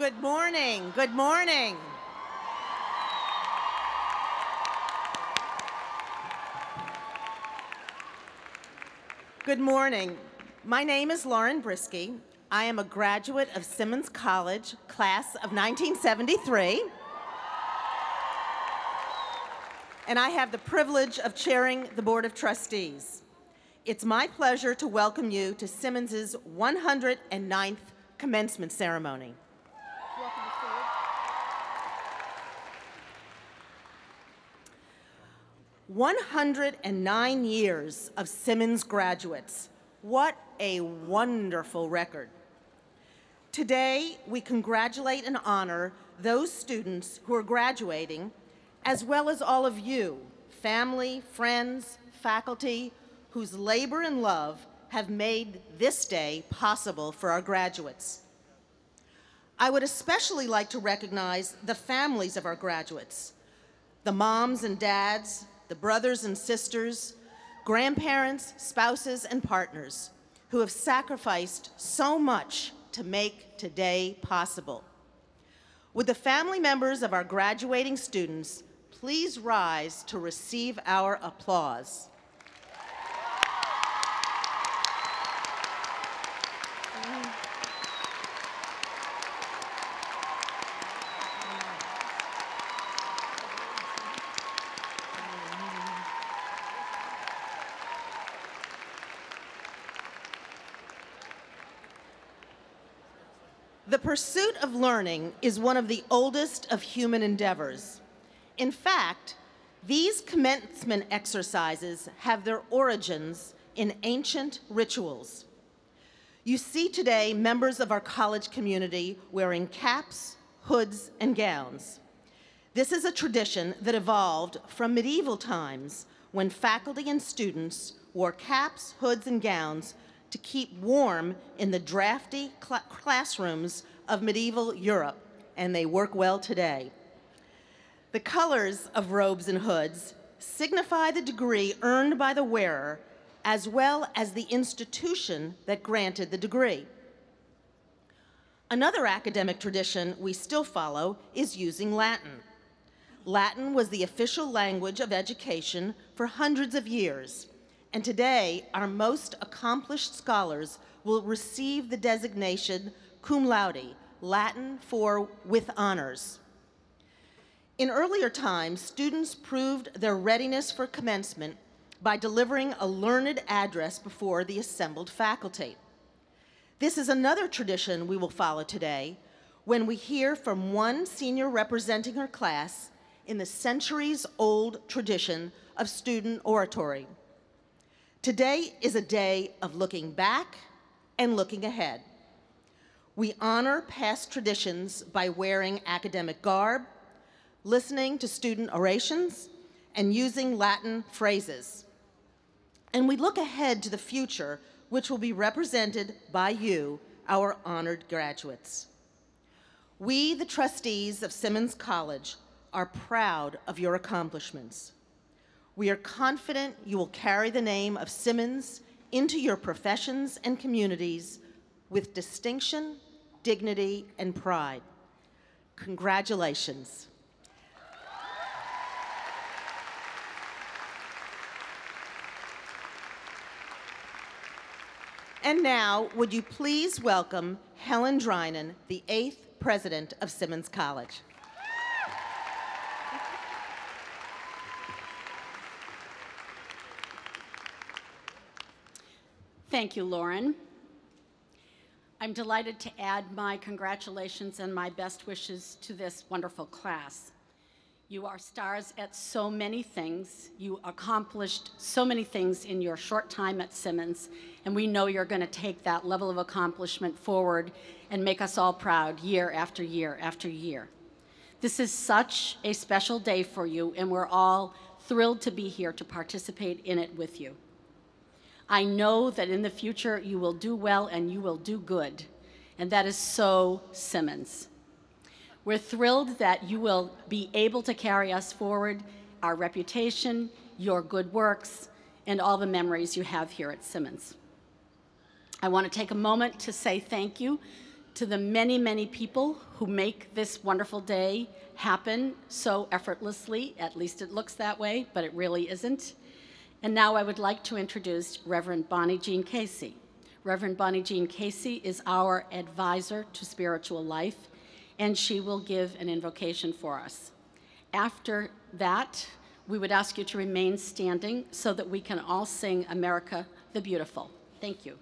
Good morning. Good morning. Good morning. My name is Lauren Brisky. I am a graduate of Simmons College, class of 1973. And I have the privilege of chairing the Board of Trustees. It's my pleasure to welcome you to Simmons's 109th commencement ceremony. 109 years of Simmons graduates. What a wonderful record. Today, we congratulate and honor those students who are graduating, as well as all of you, family, friends, faculty, whose labor and love have made this day possible for our graduates. I would especially like to recognize the families of our graduates, the moms and dads, the brothers and sisters, grandparents, spouses, and partners who have sacrificed so much to make today possible. Would the family members of our graduating students please rise to receive our applause? The pursuit of learning is one of the oldest of human endeavors. In fact, these commencement exercises have their origins in ancient rituals. You see today members of our college community wearing caps, hoods, and gowns. This is a tradition that evolved from medieval times when faculty and students wore caps, hoods, and gowns to keep warm in the drafty classrooms of medieval Europe, and they work well today. The colors of robes and hoods signify the degree earned by the wearer, as well as the institution that granted the degree. Another academic tradition we still follow is using Latin. Latin was the official language of education for hundreds of years, and today our most accomplished scholars will receive the designation cum laude, Latin for with honors. In earlier times, students proved their readiness for commencement by delivering a learned address before the assembled faculty. This is another tradition we will follow today when we hear from one senior representing her class in the centuries-old tradition of student oratory. Today is a day of looking back and looking ahead. We honor past traditions by wearing academic garb, listening to student orations, and using Latin phrases. And we look ahead to the future, which will be represented by you, our honored graduates. We, the trustees of Simmons College, are proud of your accomplishments. We are confident you will carry the name of Simmons into your professions and communities with distinction, dignity, and pride. Congratulations. And now, would you please welcome Helen Drinan, the 8th president of Simmons College. Thank you, Lauren. I'm delighted to add my congratulations and my best wishes to this wonderful class. You are stars at so many things. You accomplished so many things in your short time at Simmons, and we know you're going to take that level of accomplishment forward and make us all proud year after year after year. This is such a special day for you, and we're all thrilled to be here to participate in it with you. I know that in the future you will do well and you will do good, and that is so Simmons. We're thrilled that you will be able to carry us forward, our reputation, your good works, and all the memories you have here at Simmons. I want to take a moment to say thank you To the many, many people who make this wonderful day happen so effortlessly, at least it looks that way, but it really isn't. And now I would like to introduce Reverend Bonnie Jean Casey. Reverend Bonnie Jean Casey is our advisor to spiritual life, and she will give an invocation for us. After that, we would ask you to remain standing so that we can all sing America the Beautiful. Thank you.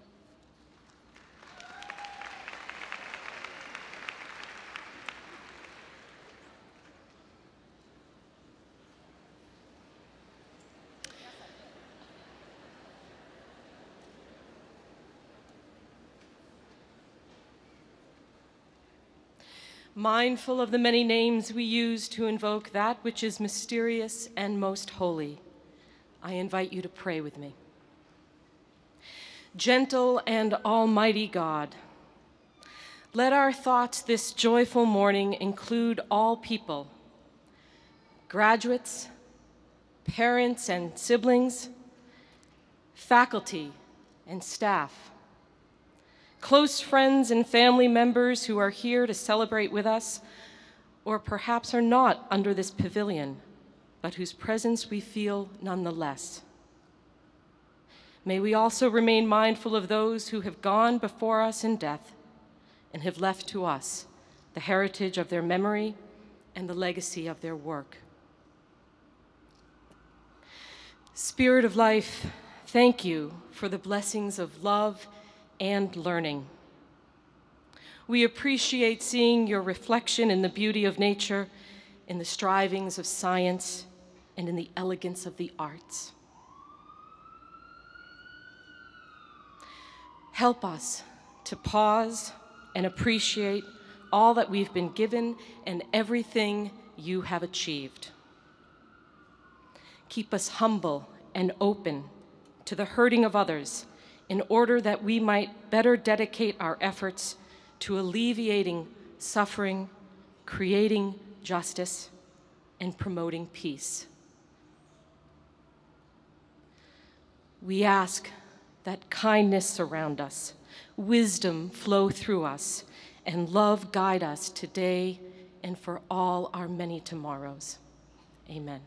Mindful of the many names we use to invoke that which is mysterious and most holy, I invite you to pray with me. Gentle and almighty God, let our thoughts this joyful morning include all people, graduates, parents and siblings, faculty and staff, close friends and family members who are here to celebrate with us, or perhaps are not under this pavilion, but whose presence we feel nonetheless. May we also remain mindful of those who have gone before us in death and have left to us the heritage of their memory and the legacy of their work. Spirit of life, thank you for the blessings of love and learning. We appreciate seeing your reflection in the beauty of nature, in the strivings of science, and in the elegance of the arts. Help us to pause and appreciate all that we've been given and everything you have achieved. Keep us humble and open to the hurting of others, in order that we might better dedicate our efforts to alleviating suffering, creating justice, and promoting peace. We ask that kindness surround us, wisdom flow through us, and love guide us today and for all our many tomorrows. Amen.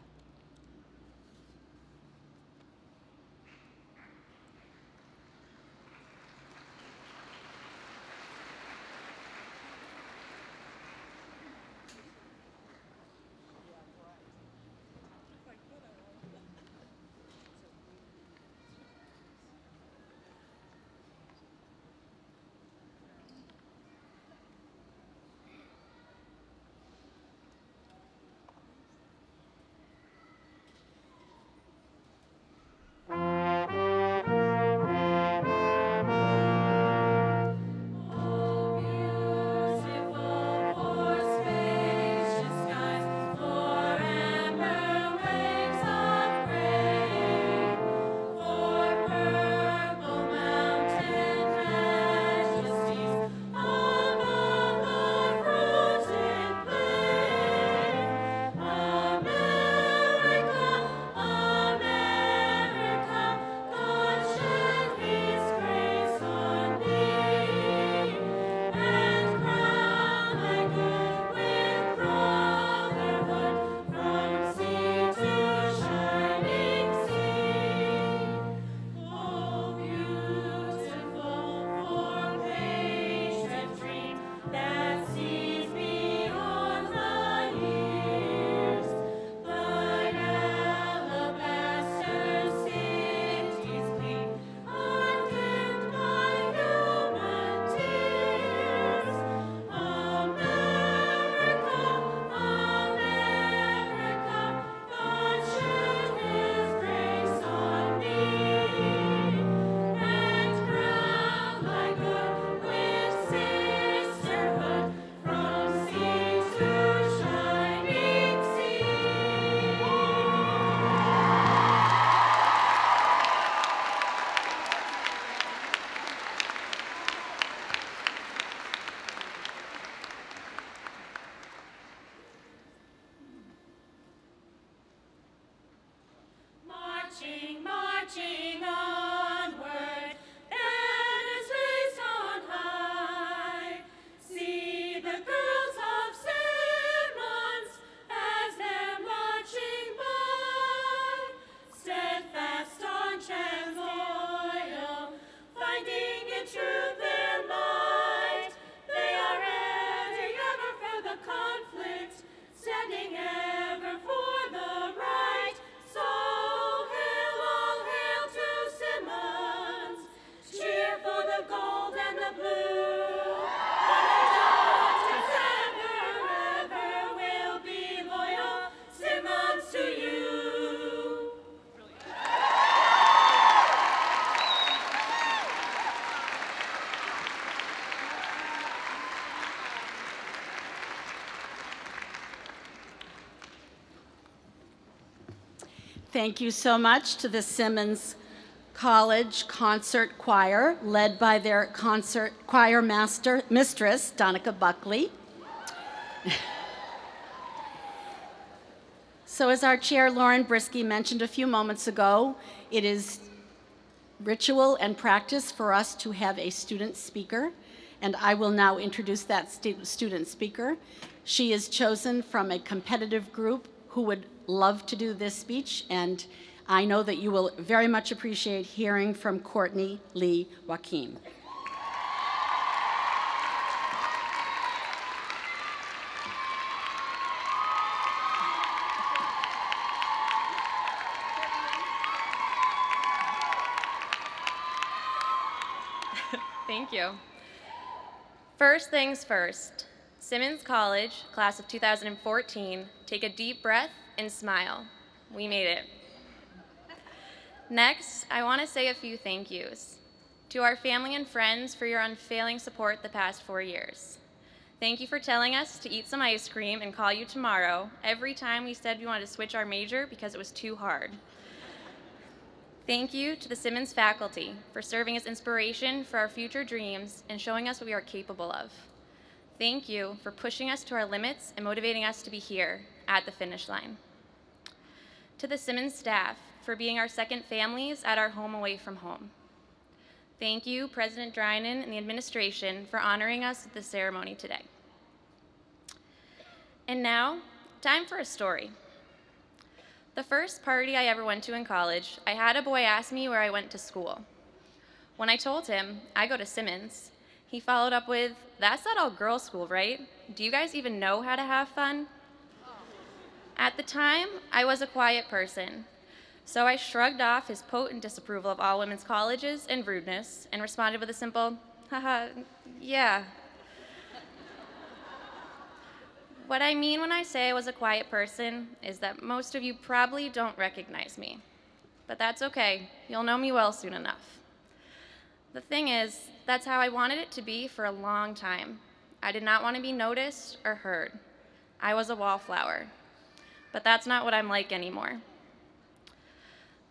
Thank you so much to the Simmons College Concert Choir, led by their concert choir mistress, Donica Buckley. So as our chair, Lauren Brisky, mentioned a few moments ago, it is ritual and practice for us to have a student speaker, and I will now introduce that student speaker. She is chosen from a competitive group who would love to do this speech, and I know that you will very much appreciate hearing from Courtney Lee Joaquin. Thank you. First things first, Simmons College, class of 2014, take a deep breath and smile. We made it. Next, I want to say a few thank yous. To our family and friends for your unfailing support the past 4 years. Thank you for telling us to eat some ice cream and call you tomorrow every time we said we wanted to switch our major because it was too hard. Thank you to the Simmons faculty for serving as inspiration for our future dreams and showing us what we are capable of. Thank you for pushing us to our limits and motivating us to be here at the finish line. To the Simmons staff for being our second families at our home away from home. Thank you, President Drynan and the administration, for honoring us at the ceremony today. And now, time for a story. The first party I ever went to in college, I had a boy ask me where I went to school. When I told him I go to Simmons, he followed up with, "That's that all-girls school, right? Do you guys even know how to have fun?" At the time, I was a quiet person, so I shrugged off his potent disapproval of all women's colleges and rudeness and responded with a simple, "Haha, yeah." What I mean when I say I was a quiet person is that most of you probably don't recognize me. But that's okay. You'll know me well soon enough. The thing is, that's how I wanted it to be for a long time. I did not want to be noticed or heard. I was a wallflower. But that's not what I'm like anymore.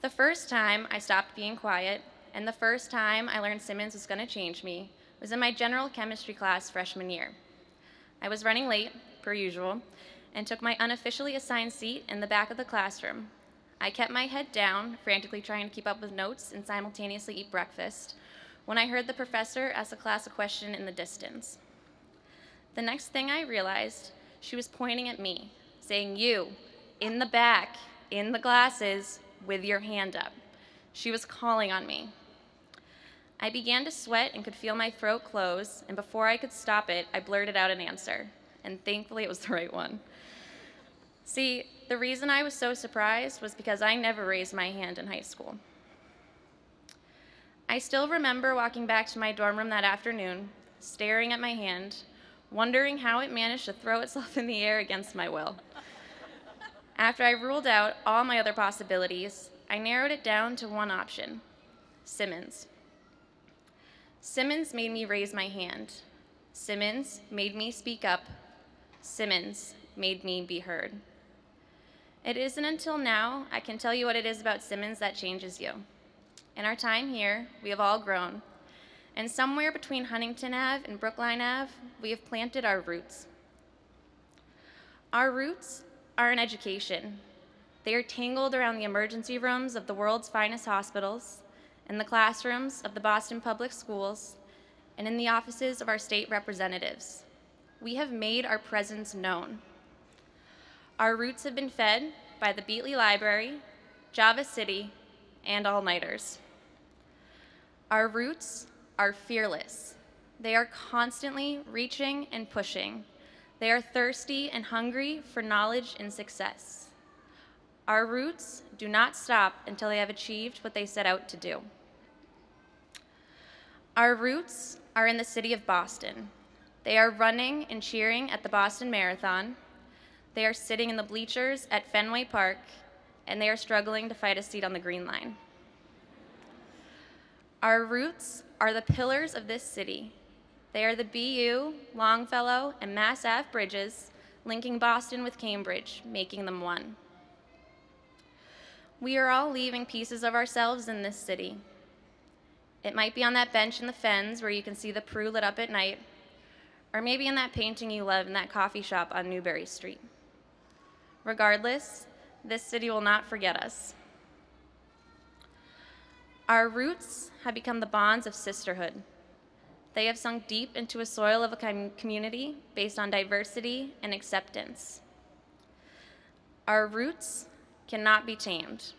The first time I stopped being quiet, and the first time I learned Simmons was going to change me, was in my general chemistry class freshman year. I was running late, per usual, and took my unofficially assigned seat in the back of the classroom. I kept my head down, frantically trying to keep up with notes and simultaneously eat breakfast, when I heard the professor ask the class a question in the distance. The next thing I realized, she was pointing at me, saying, "You, in the back, in the glasses, with your hand up." She was calling on me. I began to sweat and could feel my throat close, and before I could stop it, I blurted out an answer. And thankfully it was the right one. See, the reason I was so surprised was because I never raised my hand in high school. I still remember walking back to my dorm room that afternoon, staring at my hand, wondering how it managed to throw itself in the air against my will. After I ruled out all my other possibilities, I narrowed it down to one option: Simmons. Simmons made me raise my hand. Simmons made me speak up. Simmons made me be heard. It isn't until now I can tell you what it is about Simmons that changes you. In our time here, we have all grown, and somewhere between Huntington Ave and Brookline Ave, we have planted our roots. Our roots are in education. They are tangled around the emergency rooms of the world's finest hospitals, in the classrooms of the Boston Public Schools, and in the offices of our state representatives. We have made our presence known. Our roots have been fed by the Beatley Library, Java City, and all-nighters. Our roots are fearless. They are constantly reaching and pushing. They are thirsty and hungry for knowledge and success. Our roots do not stop until they have achieved what they set out to do. Our roots are in the city of Boston. They are running and cheering at the Boston Marathon. They are sitting in the bleachers at Fenway Park, and they are struggling to fight a seat on the Green Line. Our roots are the pillars of this city. They are the BU, Longfellow, and Mass Ave bridges linking Boston with Cambridge, making them one. We are all leaving pieces of ourselves in this city. It might be on that bench in the Fens where you can see the Peru lit up at night, or maybe in that painting you love in that coffee shop on Newberry Street. Regardless, this city will not forget us. Our roots have become the bonds of sisterhood. They have sunk deep into a soil of a community based on diversity and acceptance. Our roots cannot be tamed.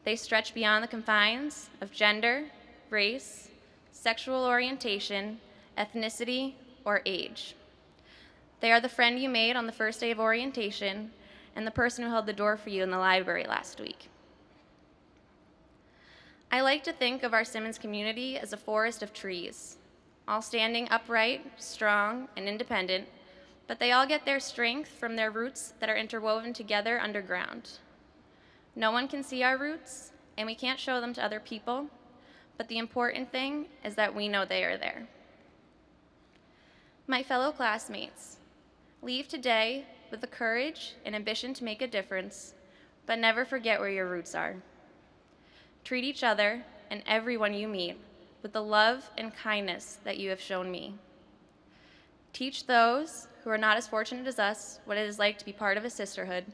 They stretch beyond the confines of gender, race, sexual orientation, ethnicity, or age. They are the friend you made on the first day of orientation and the person who held the door for you in the library last week. I like to think of our Simmons community as a forest of trees, all standing upright, strong, and independent, but they all get their strength from their roots that are interwoven together underground. No one can see our roots, and we can't show them to other people, but the important thing is that we know they are there. My fellow classmates, leave today with the courage and ambition to make a difference, but never forget where your roots are. Treat each other and everyone you meet with the love and kindness that you have shown me. Teach those who are not as fortunate as us what it is like to be part of a sisterhood,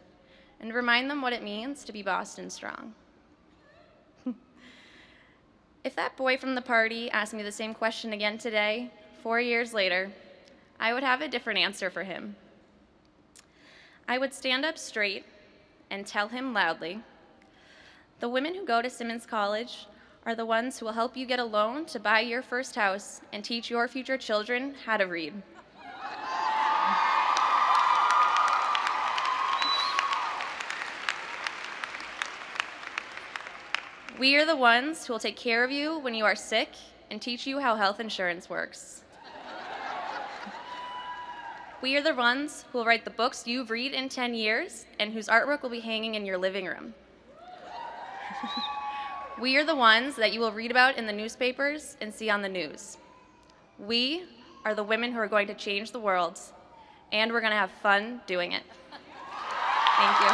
and remind them what it means to be Boston strong. If that boy from the party asked me the same question again today, 4 years later, I would have a different answer for him. I would stand up straight and tell him loudly, the women who go to Simmons College are the ones who will help you get a loan to buy your first house and teach your future children how to read. We are the ones who will take care of you when you are sick and teach you how health insurance works. We are the ones who will write the books you read in 10 years and whose artwork will be hanging in your living room. We are the ones that you will read about in the newspapers and see on the news. We are the women who are going to change the world, and we're going to have fun doing it. Thank you.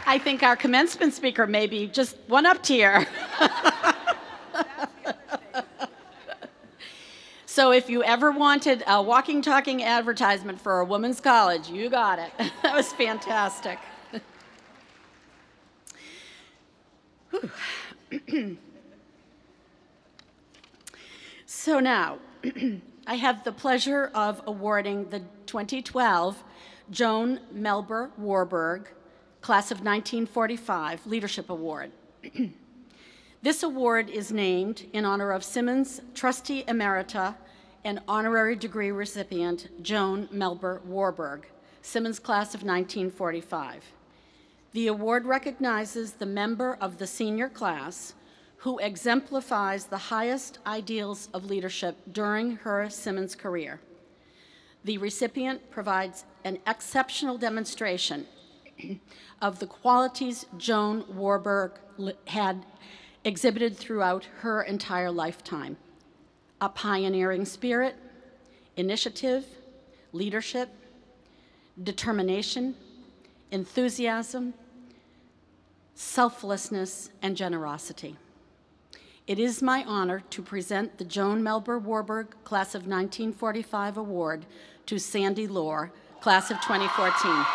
I think our commencement speaker may be just one up tier. So if you ever wanted a walking, talking advertisement for a women's college, you got it. That was fantastic. So now, I have the pleasure of awarding the 2012 Joan Melber Warburg Class of 1945 Leadership Award. This award is named in honor of Simmons Trustee Emerita and honorary degree recipient Joan Melber Warburg, Simmons Class of 1945. The award recognizes the member of the senior class who exemplifies the highest ideals of leadership during her Simmons career. The recipient provides an exceptional demonstration of the qualities Joan Warburg had exhibited throughout her entire lifetime: a pioneering spirit, initiative, leadership, determination, enthusiasm, selflessness, and generosity. It is my honor to present the Joan Melber Warburg Class of 1945 Award to Sandy Lohr, Class of 2014.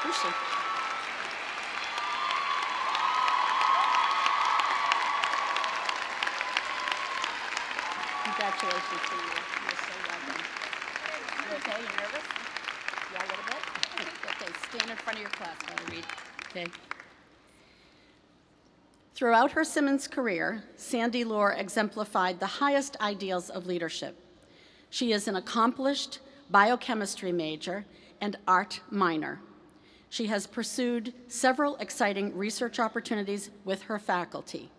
Who's she? Congratulations to you. You're so well done. You okay? You nervous? Yeah, a little bit? Okay, stand in front of your class while I read. Okay. Throughout her Simmons career, Sandy Lohr exemplified the highest ideals of leadership. She is an accomplished biochemistry major and art minor. She has pursued several exciting research opportunities with her faculty.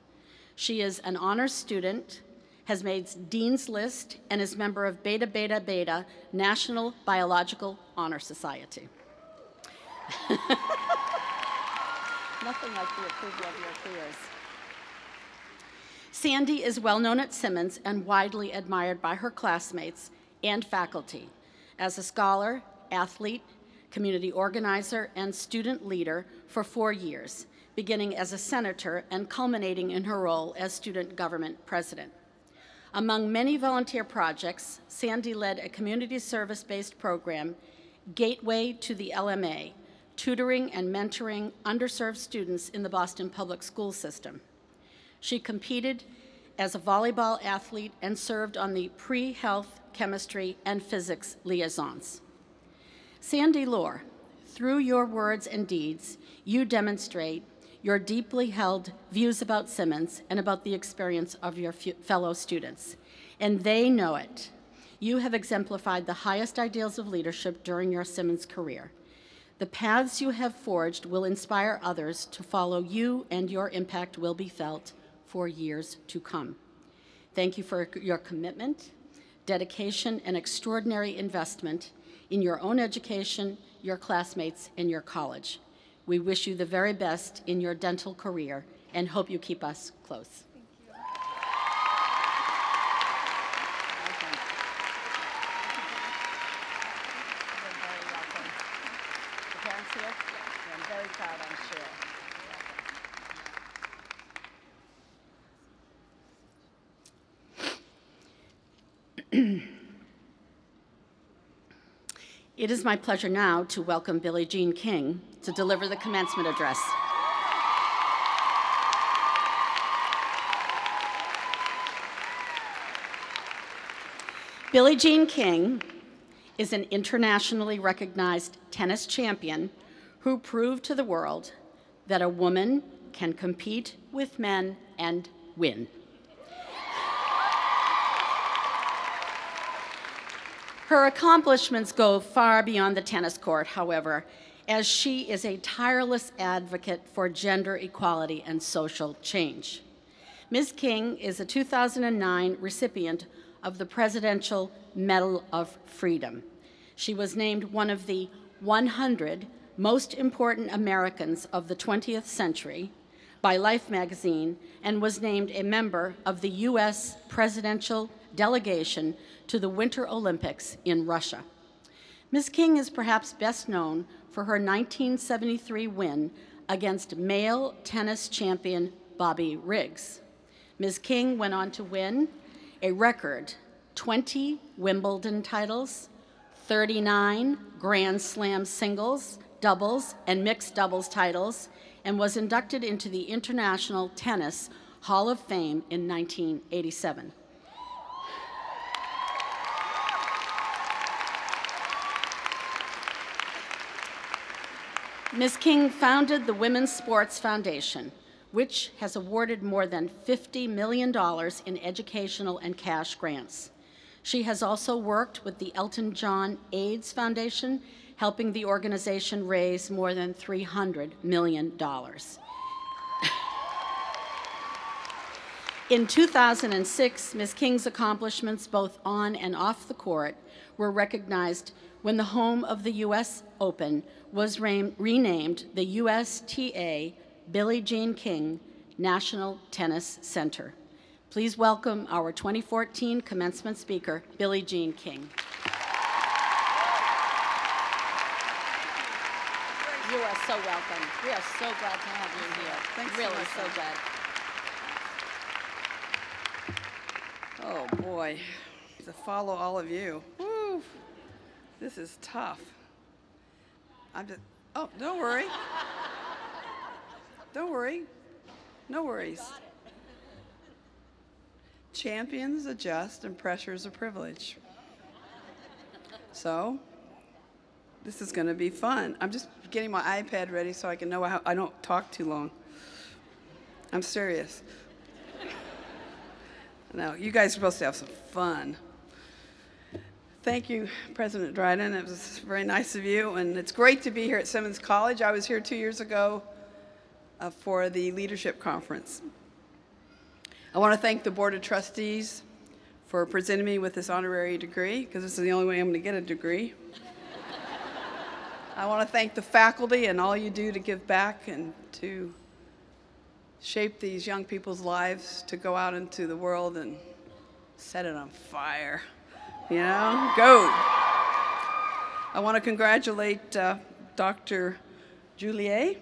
She is an honors student, has made Dean's List, and is member of Beta Beta Beta National Biological Honor Society. Nothing like the approval of your peers. Sandy is well known at Simmons and widely admired by her classmates and faculty as a scholar, athlete, community organizer, and student leader for 4 years, beginning as a senator and culminating in her role as student government president. Among many volunteer projects, Sandy led a community service-based program, Gateway to the LMA, tutoring and mentoring underserved students in the Boston public school system. She competed as a volleyball athlete and served on the pre-health, chemistry, and physics liaisons. Sandy Lohr, through your words and deeds, you demonstrate your deeply held views about Simmons and about the experience of your fellow students, and they know it. You have exemplified the highest ideals of leadership during your Simmons career. The paths you have forged will inspire others to follow you, and your impact will be felt for years to come. Thank you for your commitment, dedication, and extraordinary investment in your own education, your classmates, and your college. We wish you the very best in your dental career and hope you keep us close. It is my pleasure now to welcome Billie Jean King to deliver the commencement address. Billie Jean King is an internationally recognized tennis champion who proved to the world that a woman can compete with men and win. Her accomplishments go far beyond the tennis court, however, as she is a tireless advocate for gender equality and social change. Ms. King is a 2009 recipient of the Presidential Medal of Freedom. She was named one of the 100 most important Americans of the 20th century by Life magazine and was named a member of the U.S. presidential delegation to the Winter Olympics in Russia. Ms. King is perhaps best known for her 1973 win against male tennis champion Bobby Riggs. Ms. King went on to win a record 20 Wimbledon titles, 39 Grand Slam singles, doubles, and mixed doubles titles, and was inducted into the International Tennis Hall of Fame in 1987. Ms. King founded the Women's Sports Foundation, which has awarded more than $50 million in educational and cash grants. She has also worked with the Elton John AIDS Foundation, helping the organization raise more than $300 million. In 2006, Ms. King's accomplishments both on and off the court were recognized when the home of the U.S. Open was renamed the USTA Billie Jean King National Tennis Center. Please welcome our 2014 commencement speaker, Billie Jean King. You are so welcome. We are so glad to have you here. Thanks really so much. So glad. Oh boy, to follow all of you. Woo. This is tough. Oh, don't worry. Don't worry. No worries. Champions adjust and pressure is a privilege. So, this is going to be fun. I'm just getting my iPad ready so I can know how I don't talk too long. I'm serious. No, you guys are supposed to have some fun. Thank you, President Dryden. It was very nice of you, and it's great to be here at Simmons College. I was here 2 years ago for the Leadership Conference. I want to thank the Board of Trustees for presenting me with this honorary degree, because this is the only way I'm going to get a degree. I want to thank the faculty and all you do to give back and to shape these young people's lives to go out into the world and set it on fire. You know, go. I want to congratulate Dr. Juliet,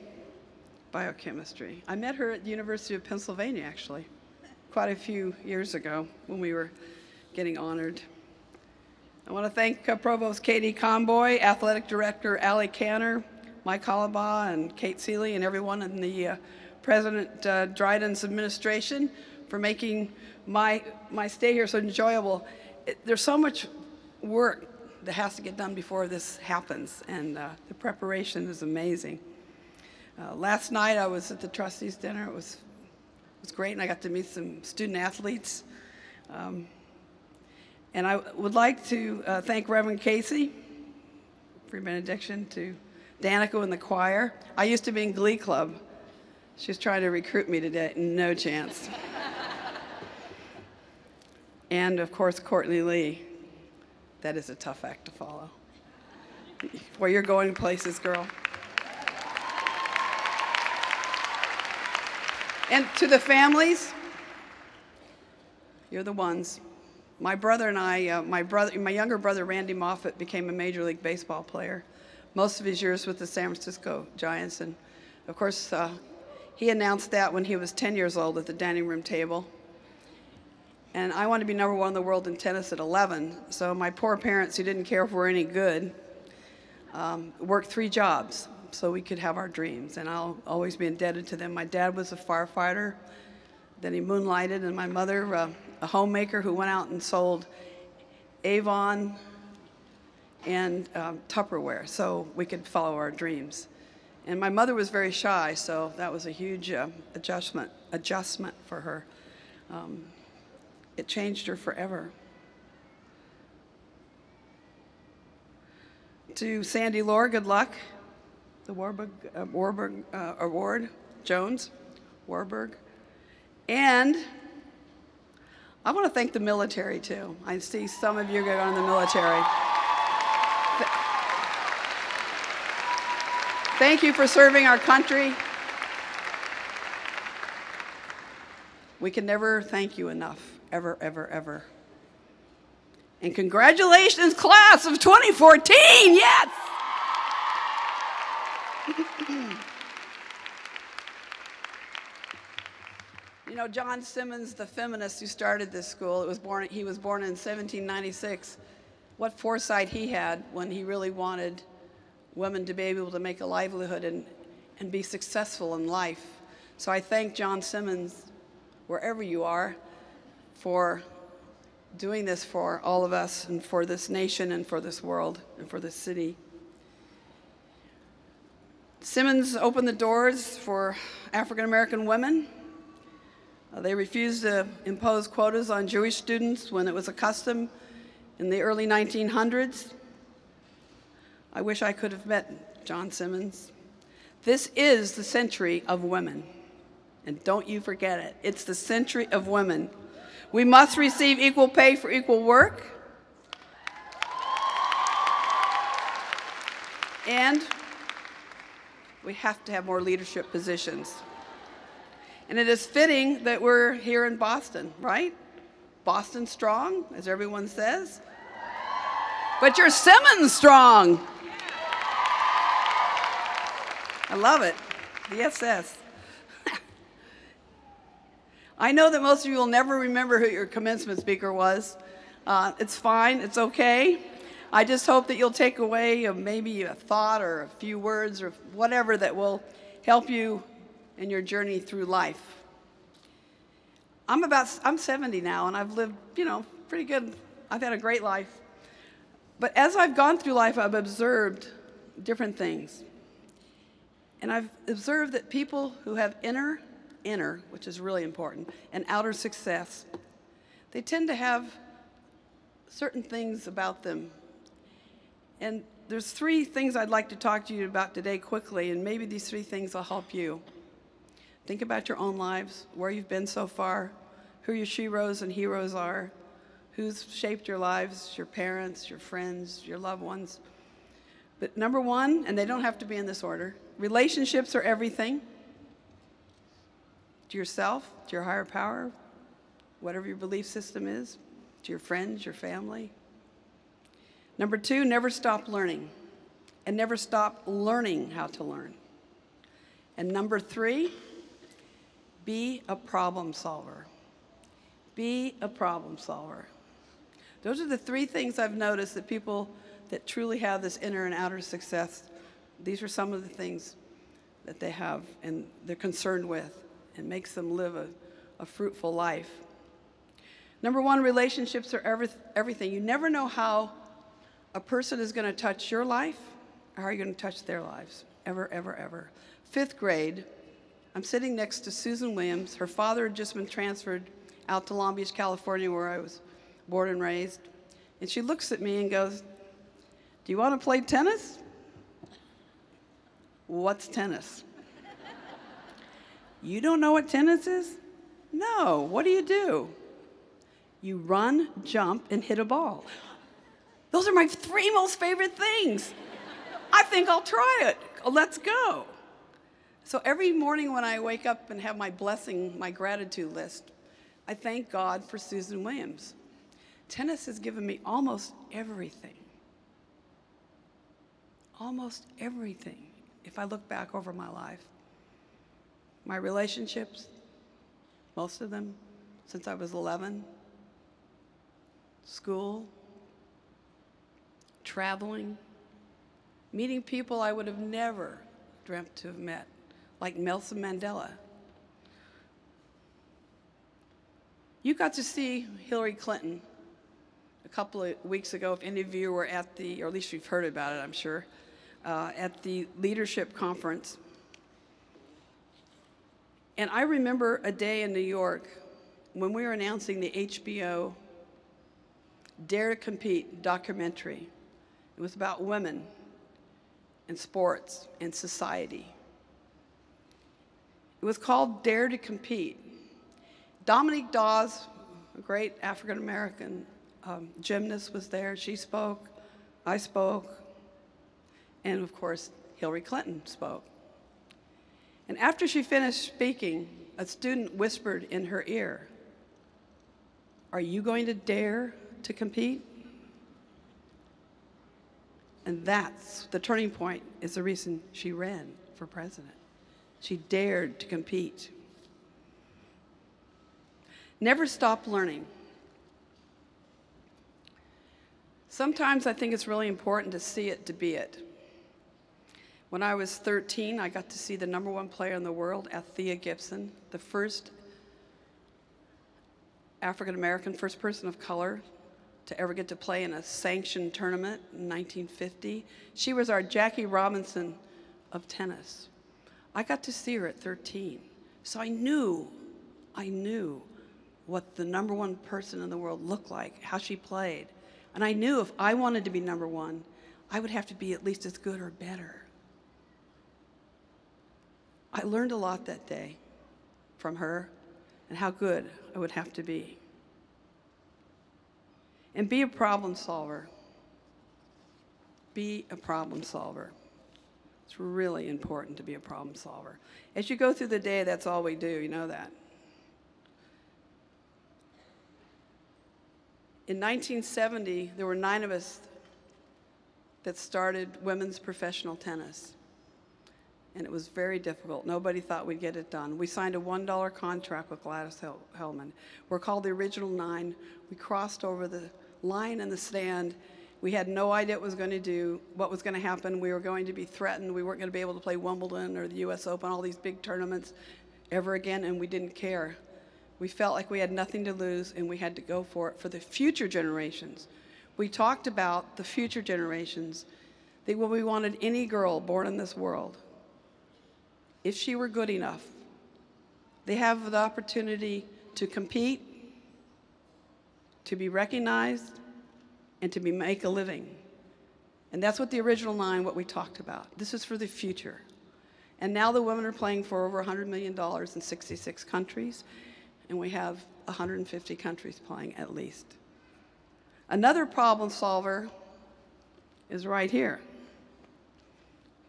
biochemistry. I met her at the University of Pennsylvania, actually, quite a few years ago when we were getting honored. I want to thank Provost Katie Comboy, Athletic Director Allie Canner, Mike Hollabaugh, and Kate Seeley, and everyone in the President Dryden's administration for making my stay here so enjoyable. There's so much work that has to get done before this happens, and the preparation is amazing. Last night I was at the trustees' dinner. It was great, and I got to meet some student athletes. And I would like to thank Reverend Casey for benediction, to Danica in the choir. I used to be in Glee Club. She's trying to recruit me today. No chance. And, of course, Courtney Lee. That is a tough act to follow. Well, you're going places, girl. And to the families, you're the ones. My brother and I, my younger brother, Randy Moffat, became a Major League Baseball player. Most of his years with the San Francisco Giants. And, of course, he announced that when he was 10 years old at the dining room table. And I wanted to be #1 in the world in tennis at 11. So my poor parents, who didn't care if we were any good, worked 3 jobs so we could have our dreams. And I'll always be indebted to them. My dad was a firefighter. Then he moonlighted. And my mother, a homemaker who went out and sold Avon and Tupperware so we could follow our dreams. And my mother was very shy, so that was a huge adjustment for her. It changed her forever. To Sandy Lohr, good luck. The Warburg Award, Jones, Warburg. And I want to thank the military, too. I see some of you going in the military. Thank you for serving our country. We can never thank you enough, ever, ever, ever. And congratulations, class of 2014, yes! You know, John Simmons, the feminist who started this school, he was born in 1796. What foresight he had when he really wanted women to be able to make a livelihood and be successful in life. So I thank John Simmons, wherever you are, for doing this for all of us and for this nation and for this world and for this city. Simmons opened the doors for African American women. They refused to impose quotas on Jewish students when it was a custom in the early 1900s. I wish I could have met John Simmons. This is the century of women, and don't you forget it. It's the century of women. We must receive equal pay for equal work, and we have to have more leadership positions. And it is fitting that we're here in Boston, right? Boston strong, as everyone says. But you're Simmons strong. I love it, the SS. I know that most of you will never remember who your commencement speaker was. It's fine, it's okay. I just hope that you'll take away maybe a thought or a few words or whatever that will help you in your journey through life. I'm 70 now, and I've lived, pretty good. I've had a great life. But as I've gone through life, I've observed different things. And I've observed that people who have inner, which is really important, and outer success, they tend to have certain things about them. And there's 3 things I'd like to talk to you about today quickly, and maybe these 3 things will help you. Think about your own lives, where you've been so far, who your sheroes and heroes are, who's shaped your lives, your parents, your friends, your loved ones. But number 1, and they don't have to be in this order, relationships are everything. To yourself, to your higher power, whatever your belief system is, to your friends, your family. Number 2, never stop learning, and never stop learning how to learn. And number 3, be a problem solver. Be a problem solver. Those are the 3 things I've noticed that people that truly have this inner and outer success, these are some of the things that they have and they're concerned with, and makes them live a fruitful life. Number 1, relationships are everything. You never know how a person is going to touch your life or how you're going to touch their lives, ever, ever, ever. 5th grade, I'm sitting next to Susan Williams. Her father had just been transferred out to Long Beach, California, where I was born and raised. And she looks at me and goes, "Do you want to play tennis?" What's tennis? You don't know what tennis is? No. What do? You run, jump, and hit a ball. Those are my 3 most favorite things. I think I'll try it. Let's go. So every morning when I wake up and have my blessing, my gratitude list, I thank God for Susan Williams. Tennis has given me almost everything. Almost everything, if I look back over my life. My relationships, most of them since I was 11, school, traveling, meeting people I would have never dreamt to have met, like Nelson Mandela. You got to see Hillary Clinton a couple of weeks ago, if any of you were at the, or at least you've heard about it, I'm sure, at the leadership conference. And I remember a day in New York when we were announcing the HBO Dare to Compete documentary. It was about women and sports and society. It was called Dare to Compete. Dominique Dawes, a great African-American gymnast, was there. She spoke, I spoke, and of course, Hillary Clinton spoke. And after she finished speaking, a student whispered in her ear, "Are you going to dare to compete?" And that's the turning point, is the reason she ran for president. She dared to compete. Never stop learning. Sometimes I think it's really important to see it to be it. When I was 13, I got to see the #1 player in the world, Althea Gibson, the first African-American, first person of color to ever get to play in a sanctioned tournament in 1950. She was our Jackie Robinson of tennis. I got to see her at 13. So I knew what the #1 person in the world looked like, how she played. And I knew if I wanted to be #1, I would have to be at least as good or better. I learned a lot that day from her and how good I would have to be. And be a problem solver. Be a problem solver. It's really important to be a problem solver. As you go through the day, that's all we do, you know that. In 1970, there were 9 of us that started women's professional tennis. And it was very difficult. Nobody thought we'd get it done. We signed a $1 contract with Gladys Hellman. We're called the Original 9. We crossed over the line in the stand. We had no idea what was going to happen. We were going to be threatened. We weren't going to be able to play Wimbledon or the US Open, all these big tournaments ever again, and we didn't care. We felt like we had nothing to lose, and we had to go for it for the future generations. We talked about the future generations, that we wanted any girl born in this world, if she were good enough, they have the opportunity to compete, to be recognized, and to make a living. And that's what the original 9, what we talked about. This is for the future. And now the women are playing for over $100 million in 66 countries, and we have 150 countries playing at least. Another problem solver is right here.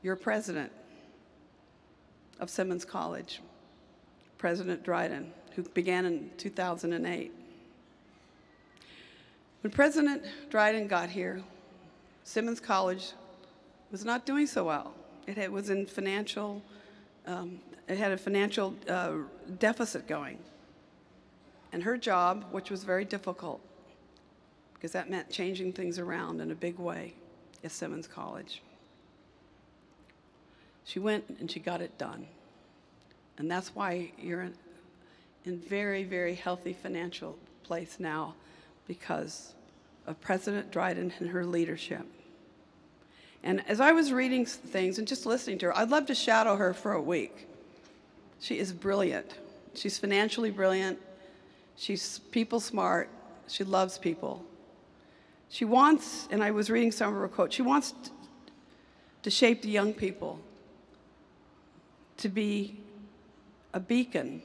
Your president of Simmons College, President Dryden, who began in 2008. When President Dryden got here, Simmons College was not doing so well. It was in financial, it had a financial deficit going. And her job, which was very difficult, because that meant changing things around in a big way at Simmons College. She went and she got it done. And that's why you're in very, very healthy financial place now, because of President Dryden and her leadership. And as I was reading things and just listening to her, I'd love to shadow her for a week. She is brilliant. She's financially brilliant. She's people smart. She loves people. She wants, and I was reading some of her quotes, she wants to shape the young people to be a beacon.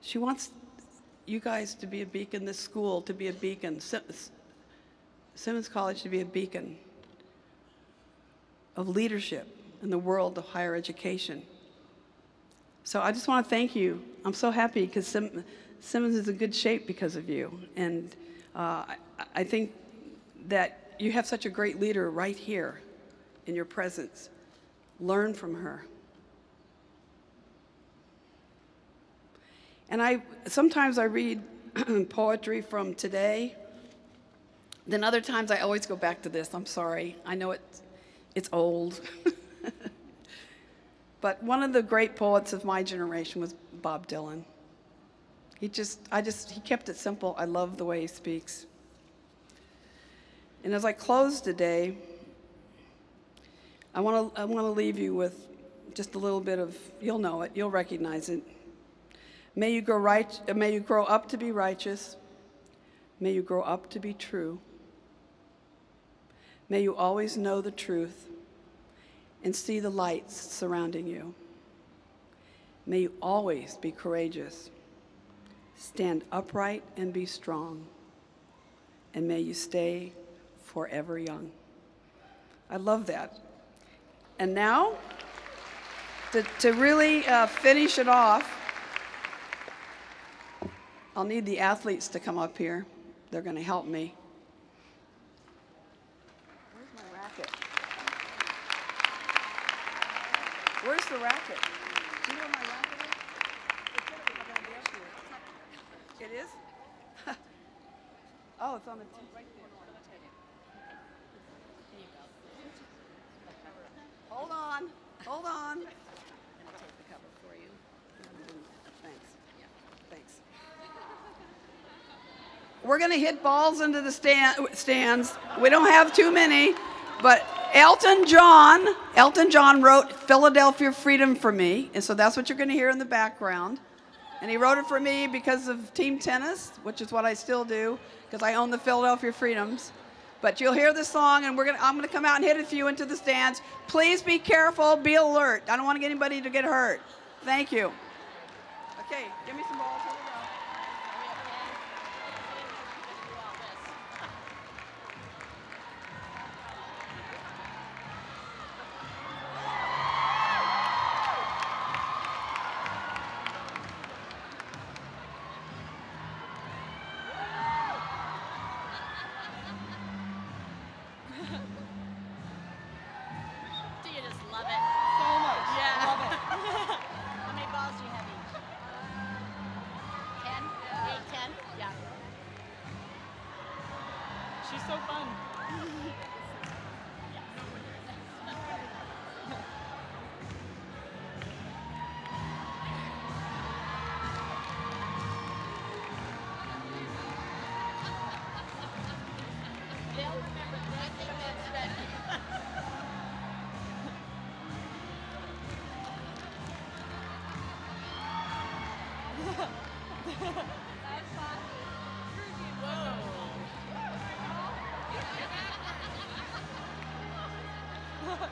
She wants you guys to be a beacon, this school to be a beacon, Simmons College to be a beacon of leadership in the world of higher education. So I just want to thank you. I'm so happy because Simmons is in good shape because of you. And I think that you have such a great leader right here in your presence. Learn from her. And sometimes I read poetry from today. Then other times I always go back to this. I'm sorry. I know it's old. But one of the great poets of my generation was Bob Dylan. He kept it simple. I love the way he speaks. And as I close today, I want to leave you with just a little bit of, you'll know it, you'll recognize it. May you grow up to be righteous. May you grow up to be true. May you always know the truth and see the lights surrounding you. May you always be courageous. Stand upright and be strong. And may you stay forever young. I love that. And now, to really finish it off, I'll need the athletes to come up here. They're going to help me. Where's my racket? Where's the racket? Do you know where my racket is? It is? Oh, it's on the table. Right there. Hold on. Hold on. I'll take the cover for you. Thanks. Yeah. Thanks. We're going to hit balls into the stands. We don't have too many, but Elton John wrote Philadelphia Freedom for me, and so that's what you're going to hear in the background. And he wrote it for me because of team tennis, which is what I still do, because I own the Philadelphia Freedoms. But you'll hear this song, and I'm going to come out and hit a few into the stands. Please be careful, be alert. I don't want to get anybody to get hurt. Thank you. Okay, give me some balls. Here we go. Do you just love it? So much. Yeah. Love it. How many balls do you have each? 10? 8, 10? Yeah. She's so fun. They'll remember anything that's ready. That's fun. Whoa. got a lot.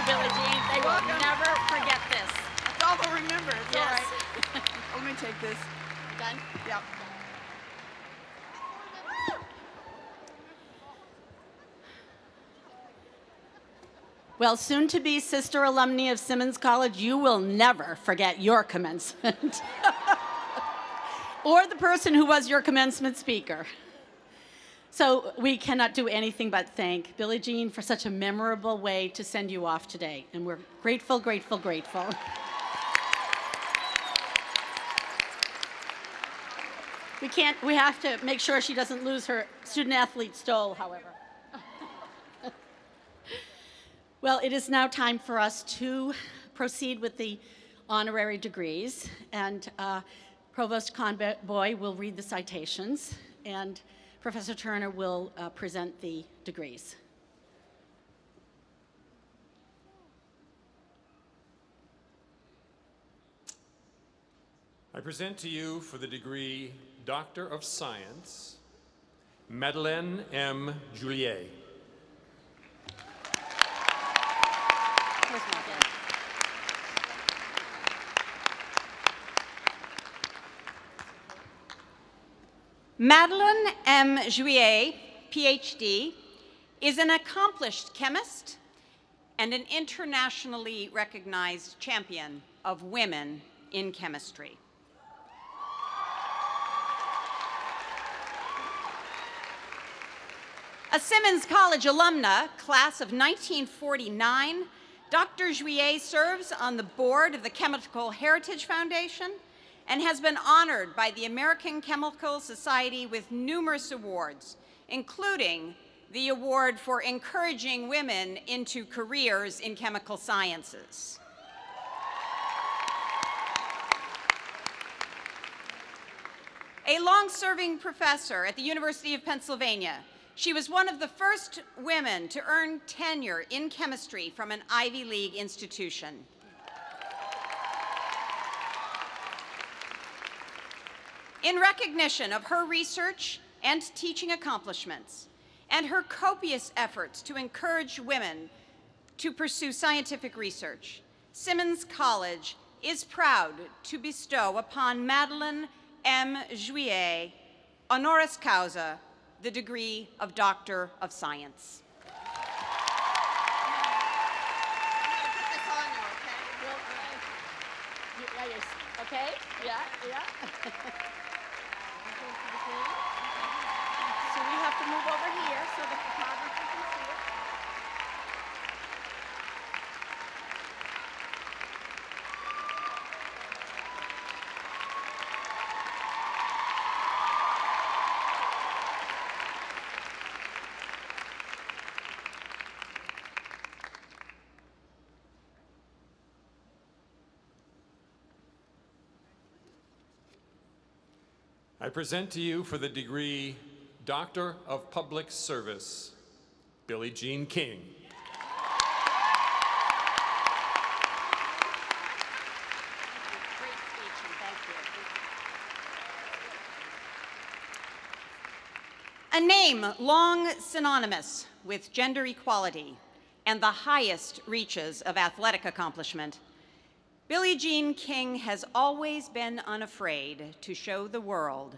Billie Jean. They will never forget this. That's all they'll remember. It's Yes. all right. Let me take this. Done? Yep. Well, soon to be sister alumni of Simmons College, you will never forget your commencement. Or the person who was your commencement speaker. So we cannot do anything but thank Billie Jean for such a memorable way to send you off today. And we're grateful, grateful, grateful. We have to make sure she doesn't lose her student athlete stole, however. Well, it is now time for us to proceed with the honorary degrees. And Provost Conboy will read the citations, and Professor Turner will present the degrees. I present to you for the degree Doctor of Science, Madeleine M. Juliet. Madeleine M. Juillet, PhD, is an accomplished chemist and an internationally recognized champion of women in chemistry. A Simmons College alumna, class of 1949, Dr. Juillet serves on the board of the Chemical Heritage Foundation and has been honored by the American Chemical Society with numerous awards, including the award for encouraging women into careers in chemical sciences. A long-serving professor at the University of Pennsylvania, she was one of the first women to earn tenure in chemistry from an Ivy League institution. In recognition of her research and teaching accomplishments, and her copious efforts to encourage women to pursue scientific research, Simmons College is proud to bestow upon Madeleine M. Juillet, honoris causa, the degree of Doctor of Science. Okay? Yeah, yeah. So we have to move over here so the photographer can see it. I present to you for the degree Doctor of Public Service, Billie Jean King. Great speech, and thank you. A name long synonymous with gender equality and the highest reaches of athletic accomplishment, Billie Jean King has always been unafraid to show the world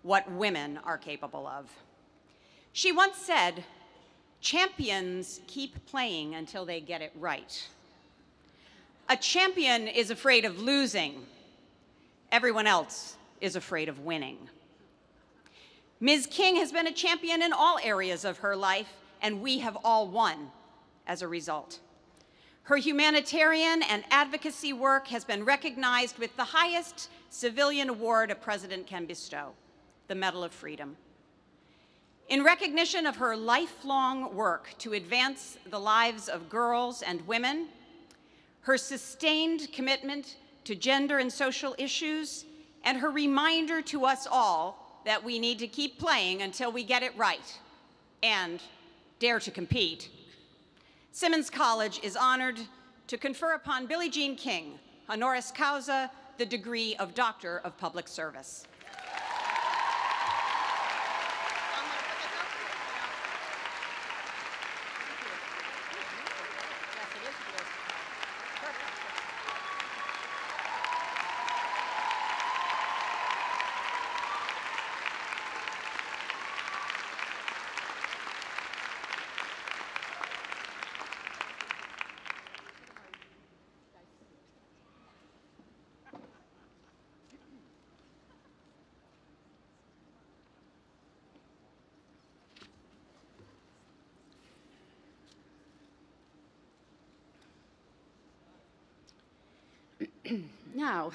what women are capable of. She once said, "Champions keep playing until they get it right." A champion is afraid of losing. Everyone else is afraid of winning. Ms. King has been a champion in all areas of her life, and we have all won as a result. Her humanitarian and advocacy work has been recognized with the highest civilian award a president can bestow, the Medal of Freedom. In recognition of her lifelong work to advance the lives of girls and women, her sustained commitment to gender and social issues, and her reminder to us all that we need to keep playing until we get it right and dare to compete, Simmons College is honored to confer upon Billie Jean King, honoris causa, the degree of Doctor of Public Service. Now,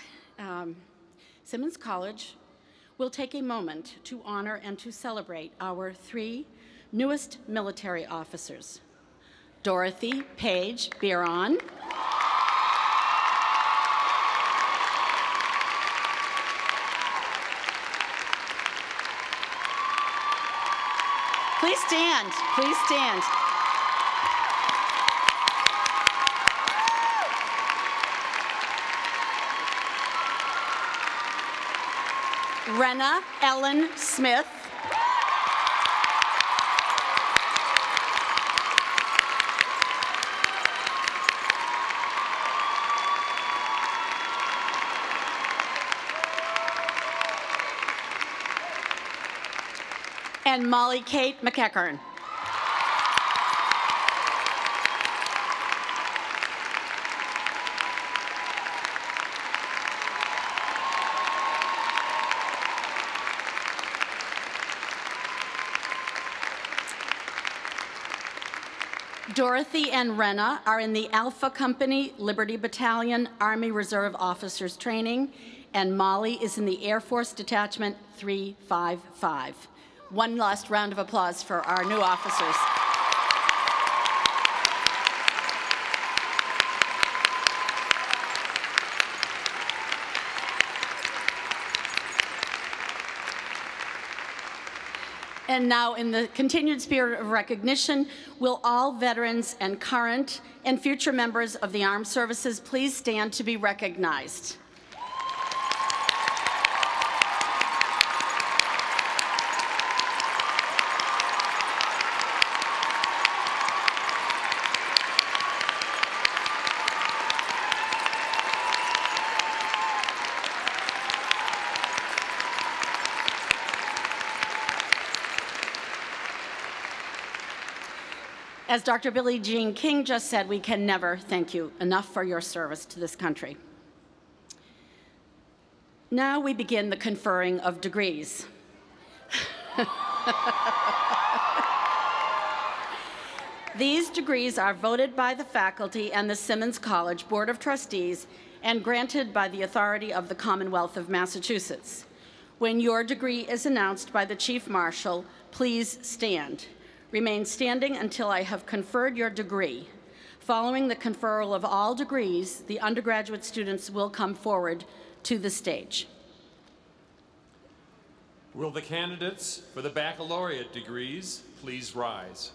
Simmons College will take a moment to honor and to celebrate our 3 newest military officers, Dorothy Page Biron, please stand, please stand. Renna Ellen Smith. And Molly Kate McEachern. Dorothy and Renna are in the Alpha Company, Liberty Battalion, Army Reserve Officers Training, and Molly is in the Air Force Detachment 355. One last round of applause for our new officers. And now, in the continued spirit of recognition, will all veterans and current and future members of the armed services please stand to be recognized. As Dr. Billie Jean King just said, we can never thank you enough for your service to this country. Now we begin the conferring of degrees. These degrees are voted by the faculty and the Simmons College Board of Trustees and granted by the authority of the Commonwealth of Massachusetts. When your degree is announced by the Chief Marshal, please stand. Remain standing until I have conferred your degree. Following the conferral of all degrees, the undergraduate students will come forward to the stage. Will the candidates for the baccalaureate degrees please rise?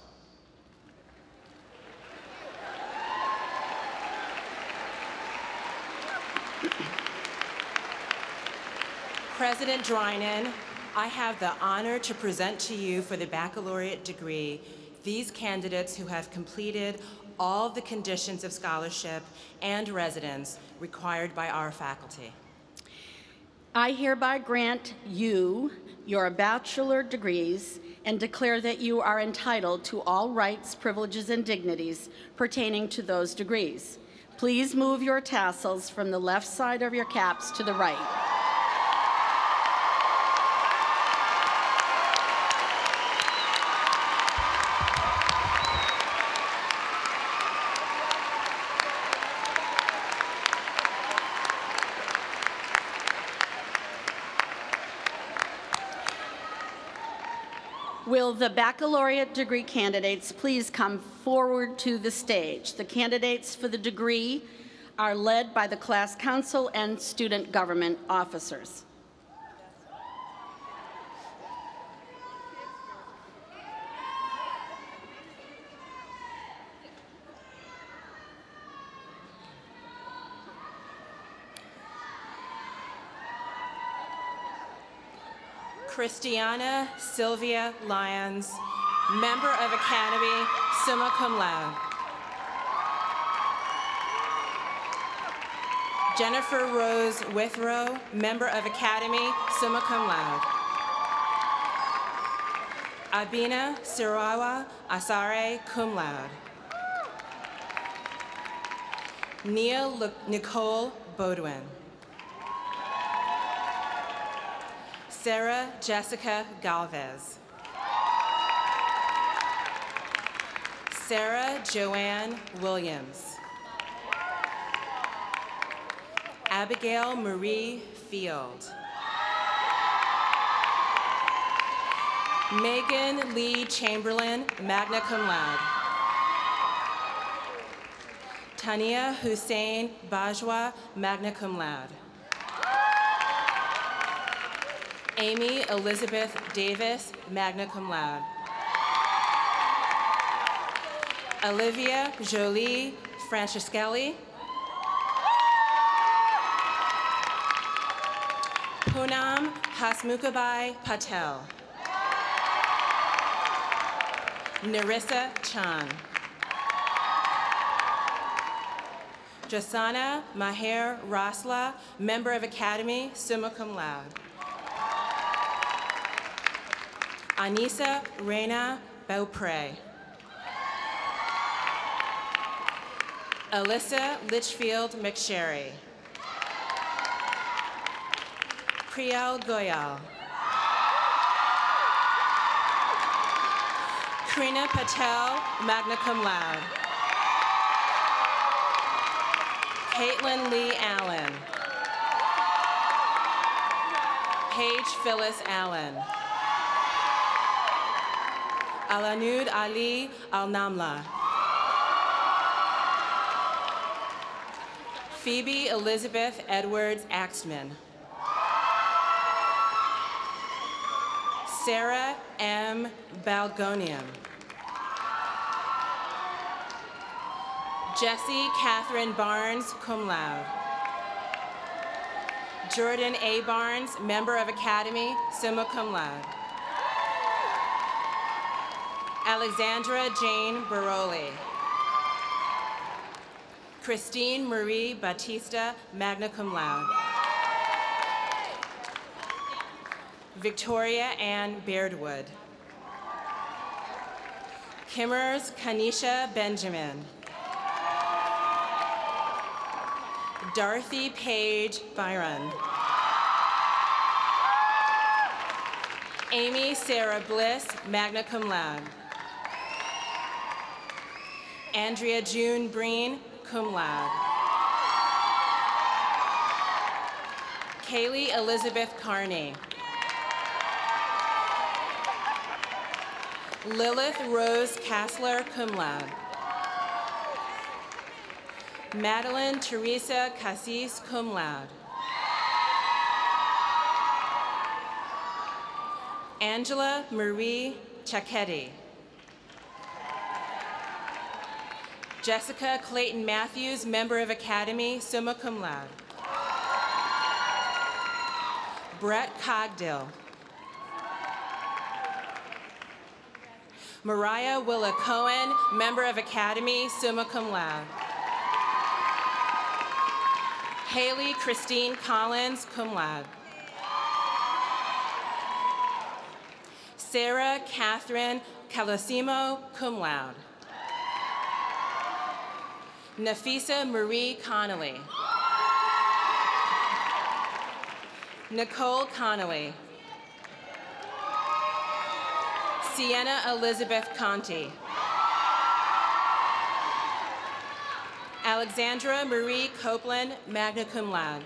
President Drinan, I have the honor to present to you for the baccalaureate degree these candidates who have completed all the conditions of scholarship and residence required by our faculty. I hereby grant you your bachelor degrees and declare that you are entitled to all rights, privileges, and dignities pertaining to those degrees. Please move your tassels from the left side of your caps to the right. Will the baccalaureate degree candidates please come forward to the stage? The candidates for the degree are led by the class council and student government officers. Christiana Sylvia Lyons, member of Academy, summa cum laude. Jennifer Rose Withrow, member of Academy, summa cum laude. Abina Sirawa Asare, cum laude. Nia Nicole Bodwin. Sarah Jessica Galvez. Sarah Joanne Williams. Abigail Marie Field. Megan Lee Chamberlain, magna cum laude. Tania Hussein Bajwa, magna cum laude. Amy Elizabeth Davis, magna cum laude. Olivia Jolie Francescelli. Poonam Hasmukhabai Patel. Narissa Chan. Jasana Maher Rasla, member of Academy, summa cum laude. Anissa Reina Beaupre. Alyssa Litchfield McSherry. Priyal Goyal. Krina Patel, magna cum laude. Caitlin Lee Allen. Paige Phyllis Allen. Alanud Ali Al-Namla. Phoebe Elizabeth Edwards Axman. Sarah M. Balgonium. Jessie Catherine Barnes, cum laude. Jordan A. Barnes, member of Academy, summa cum laude. Alexandra Jane Baroli. Christine Marie Batista, magna cum laude. Victoria Ann Beardwood. Kimmers Kanisha Benjamin. Dorothy Page Byron. Amy Sarah Bliss, magna cum laude. Andrea June Breen, cum laude. Kaylee Elizabeth Carney. Lilith Rose Kassler, cum laude. Madeline Teresa Cassis, cum laude. Angela Marie Cicchetti. Jessica Clayton Matthews, member of Academy, summa cum laude. Brett Cogdill. Mariah Willa Cohen, member of Academy, summa cum laude. Haley Christine Collins, cum laude. Sarah Catherine Calosimo, cum laude. Nafisa Marie Connolly. Nicole Connolly. Sienna Elizabeth Conti. Alexandra Marie Copeland, magna cum laude.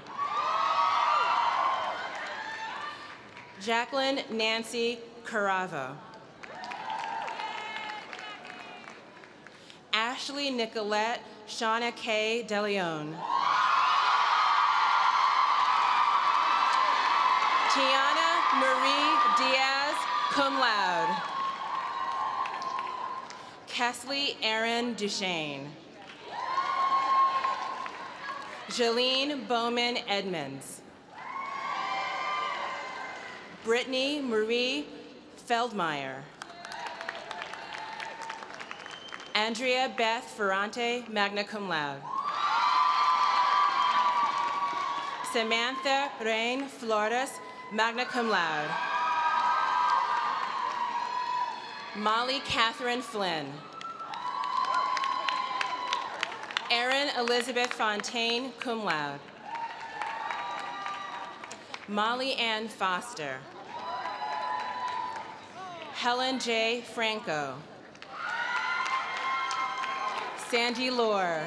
Jacqueline Nancy Caravo. Ashley Nicolette Shauna K. DeLeon. Tiana Marie Diaz, cum laude. Kesley Erin Duchesne. Jolene Bowman Edmonds. Brittany Marie Feldmeyer. Andrea Beth Ferrante, magna cum laude. Samantha Rain Flores, magna cum laude. Molly Catherine Flynn. Erin Elizabeth Fontaine, cum laude. Molly Ann Foster. Helen J. Franco. Sandy Lohr.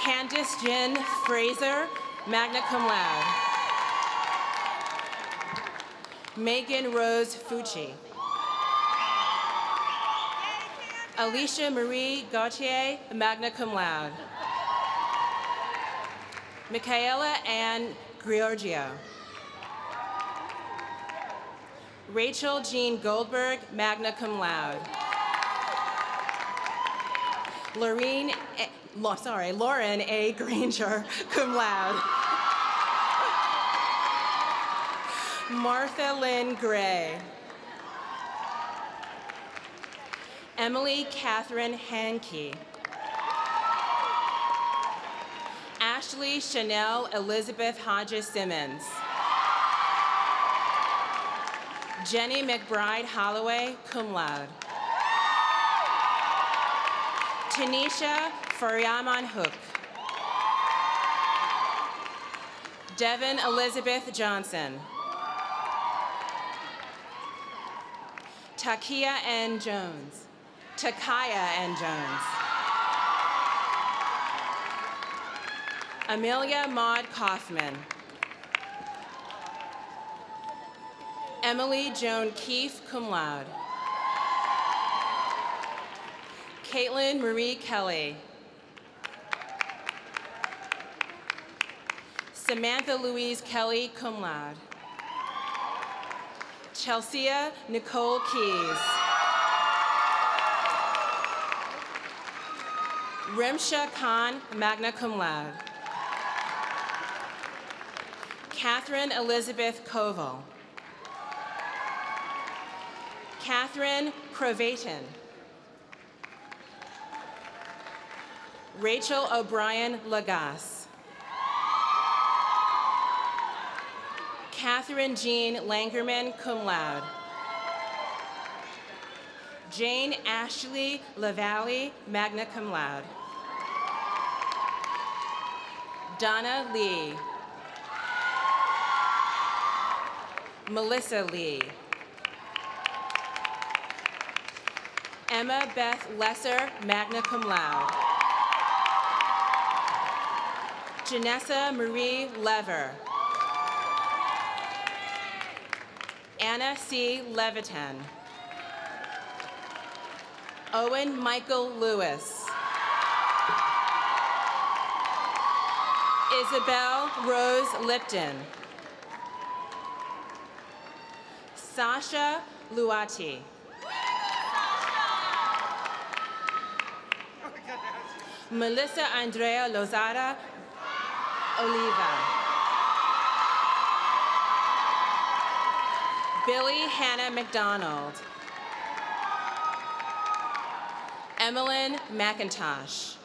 Candice Jen Fraser, magna cum laude. Megan Rose Fucci. Alicia Marie Gautier, magna cum laude. Michaela Ann Giorgio. Rachel Jean Goldberg, magna cum laude. Lauren A. Granger, cum laude. Martha Lynn Gray. Emily Catherine Hankey. Ashley Chanel Elizabeth Hodges Simmons. Jenny McBride Holloway, cum laude. Tanisha Faryaman Hook. Devin Elizabeth Johnson. Takaya N. Jones. Amelia Maud Kaufman. Emily Joan Keefe, cum laude. Caitlin Marie Kelly. Samantha Louise Kelly, cum laude. Chelsea Nicole Keys. Rimsha Khan, magna cum laude. Catherine Elizabeth Koval. Catherine Crovatin. Rachel O'Brien Lagasse. Catherine Jean Langerman, cum laude. Jane Ashley LaValle, magna cum laude. Donna Lee. Melissa Lee. Emma Beth Lesser, magna cum laude. Janessa Marie Lever. Anna C. Levitan. Owen Michael Lewis. Isabel Rose Lipton. Sasha Luati. Melissa Andrea Lozada Oliva. Billy Hannah McDonald. Emmeline McIntosh.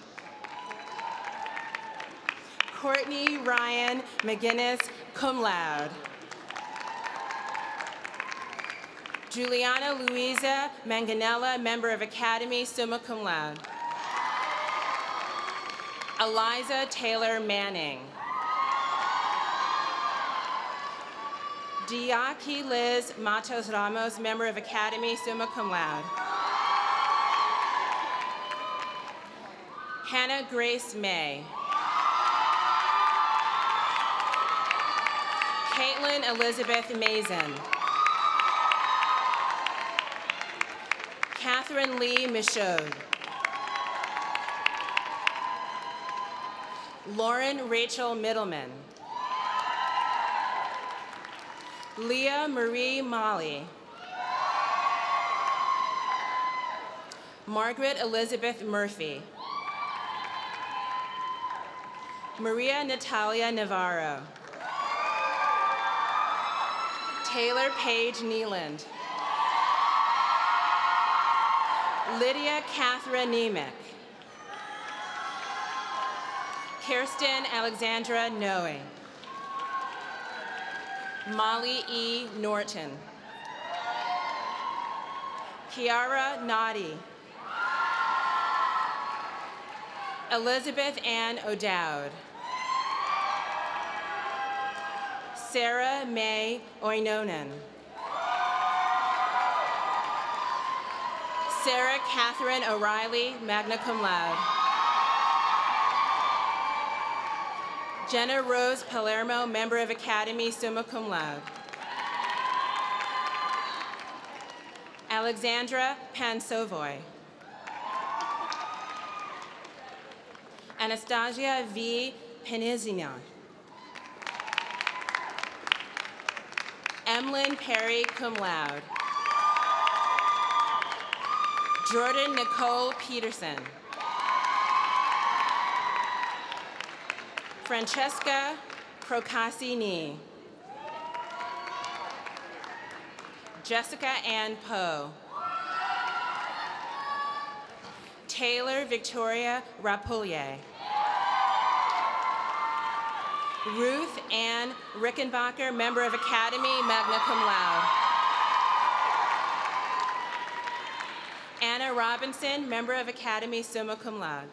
Courtney Ryan McGinnis, cum laude. Juliana Louisa Manganella, member of Academy, summa cum laude. Eliza Taylor Manning. Diaki Liz Matos Ramos, member of Academy, summa cum laude. Hannah Grace May. Caitlin Elizabeth Mason. Catherine Lee Michaud. Lauren Rachel Middleman. Leah Marie Molly. Margaret Elizabeth Murphy. Maria Natalia Navarro. Taylor Page Neeland. Lydia Catherine Nemec. Kirsten Alexandra Noe. Molly E. Norton. Kiara Noddy. Elizabeth Ann O'Dowd. Sarah May Oinonen. Sarah Catherine O'Reilly, magna cum laude. Jenna Rose Palermo, member of Academy, summa cum laude. Alexandra Pansovoy. Anastasia V. Penizina. Emlyn Perry, cum laude. Jordan Nicole Peterson. Francesca Procassini. Jessica Ann Poe. Taylor Victoria Rapoulier. Ruth Ann Rickenbacker, member of Academy, magna cum laude. Anna Robinson, member of Academy, summa cum laude.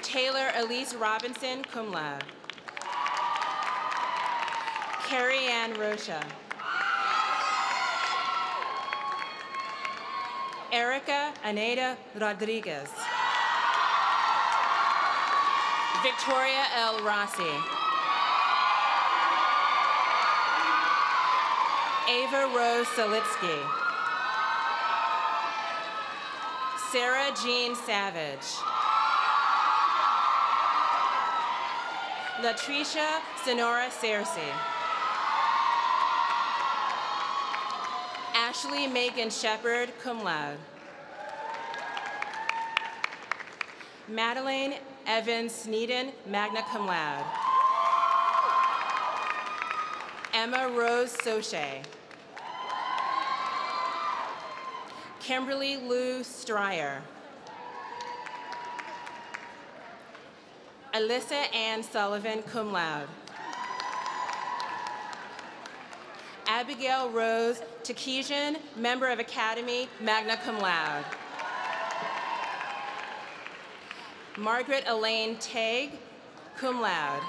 Taylor Elise Robinson, cum laude. Carrie Ann Rocha. Erica Aneda Rodriguez. Victoria L. Rossi. Ava Rose Salitsky. Sarah Jean Savage. Latricia Sonora Cersei. Ashley Megan Shepard, cum laude. Madeline Evans Sneeden, magna cum laude. Emma Rose Soche. Kimberly Lou Stryer. Alyssa Ann Sullivan, cum laude. Abigail Rose Takesian, member of Academy, magna cum laude. Margaret Elaine Tague, cum laude.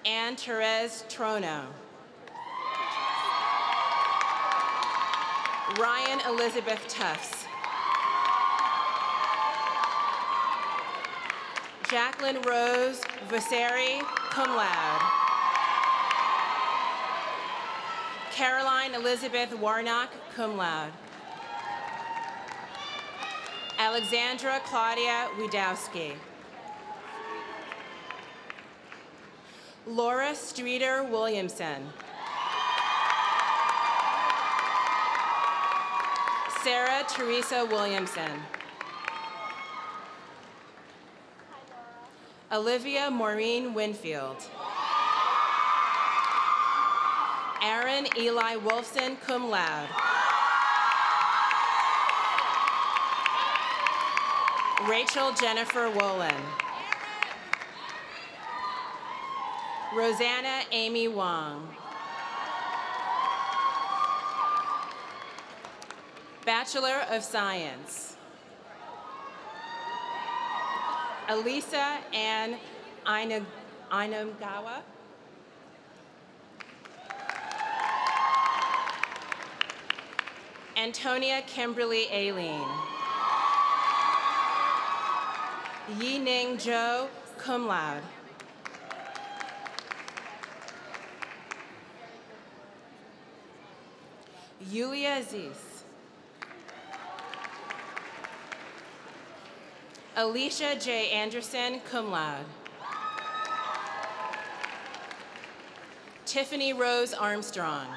Anne Therese Trono. Ryan Elizabeth Tufts. Jacqueline Rose Voseri, cum laude. Caroline Elizabeth Warnock, cum laude. Alexandra Claudia Wiedowski. Laura Streeter Williamson. Sarah Teresa Williamson. Olivia Maureen Winfield. Aaron Eli Wolfson, cum laude. Rachel Jennifer Wolin. Rosanna Amy Wong. Bachelor of Science. Elisa Ann Inagawa. Antonia Kimberly Aileen. Yi Ning Jo, cum laude. Yulia Zis. Alicia J. Anderson, cum laude. Tiffany Rose Armstrong.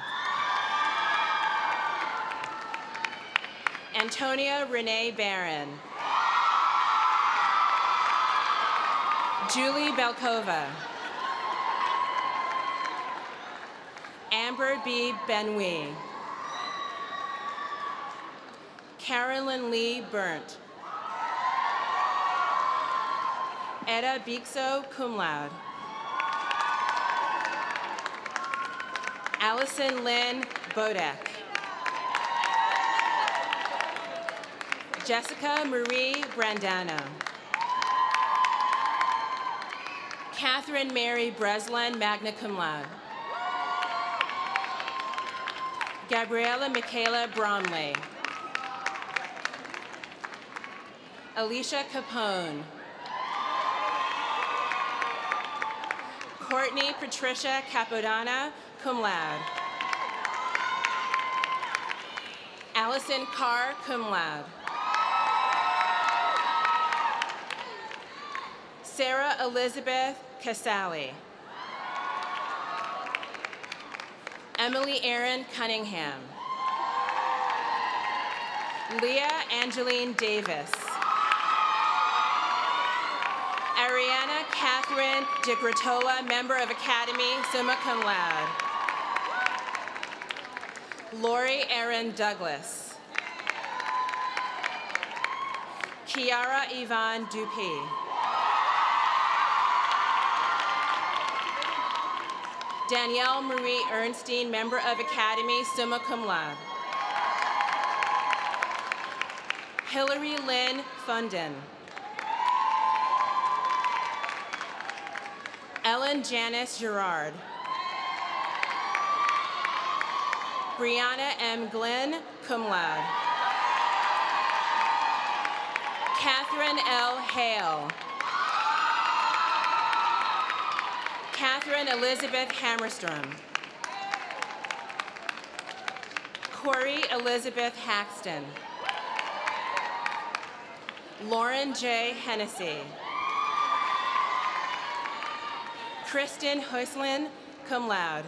Antonia Renee Barron. Julie Belkova. Amber B. Benwee. Carolyn Lee Burnt. Etta Bixo, cum laude. Allison Lynn Bodek. Jessica Marie Brandano. Catherine Mary Breslin, magna cum laude. Gabriella Michaela Bromley. Alicia Capone. Courtney Patricia Capodana, cum laude. Allison Carr, cum laude. Sarah Elizabeth Casali. Emily Erin Cunningham. Leah Angeline Davis. Ariana Catherine de Gratola, member of Academy, summa cum laude. Lori Erin Douglas. Kiara Yvonne Dupuy. Danielle Marie Ernstine, member of Academy, summa cum laude. Hillary Lynn Funden. Ellen Janice Gerard. Brianna M. Glenn, cum laude. Catherine L. Hale. Catherine Elizabeth Hammerstrom. Corey Elizabeth Haxton. Lauren J. Hennessy. Kristen Huislin, cum laude.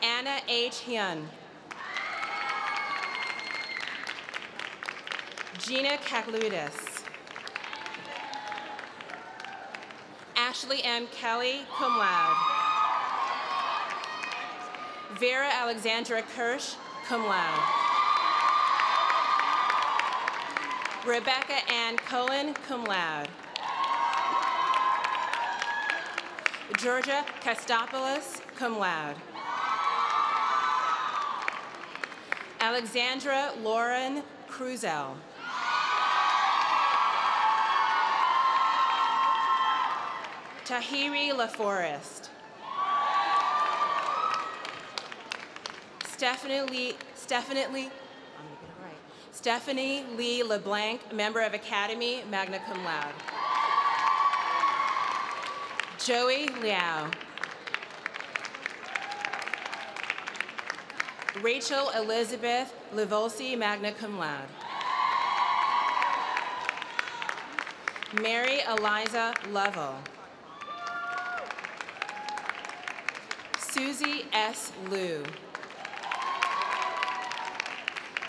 Anna H. Hyun. Gina Kakludis. Ashley M. Kelly, cum laude. Vera Alexandra Kirsch, cum laude. Rebecca Ann Cohen, cum laude. Georgia Kostopoulos, cum laude. Alexandra Lauren Cruzel. Tahiri LaForest. Stephanie Lee LeBlanc, member of Academy, magna cum laude. Joey Liao. Rachel Elizabeth Livolsi, magna cum laude. Mary Eliza Lovell. Susie S. Liu.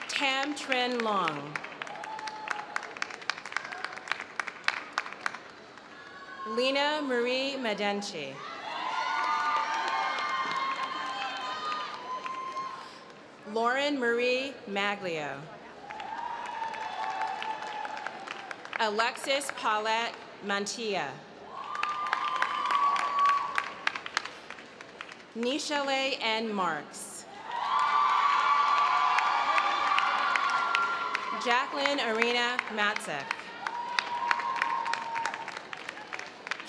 Tam Trin Long. Lena Marie Medenci. Lauren Marie Maglio. Alexis Paulette Mantilla. Nishale N. Marks. Jacqueline Arena Matzek.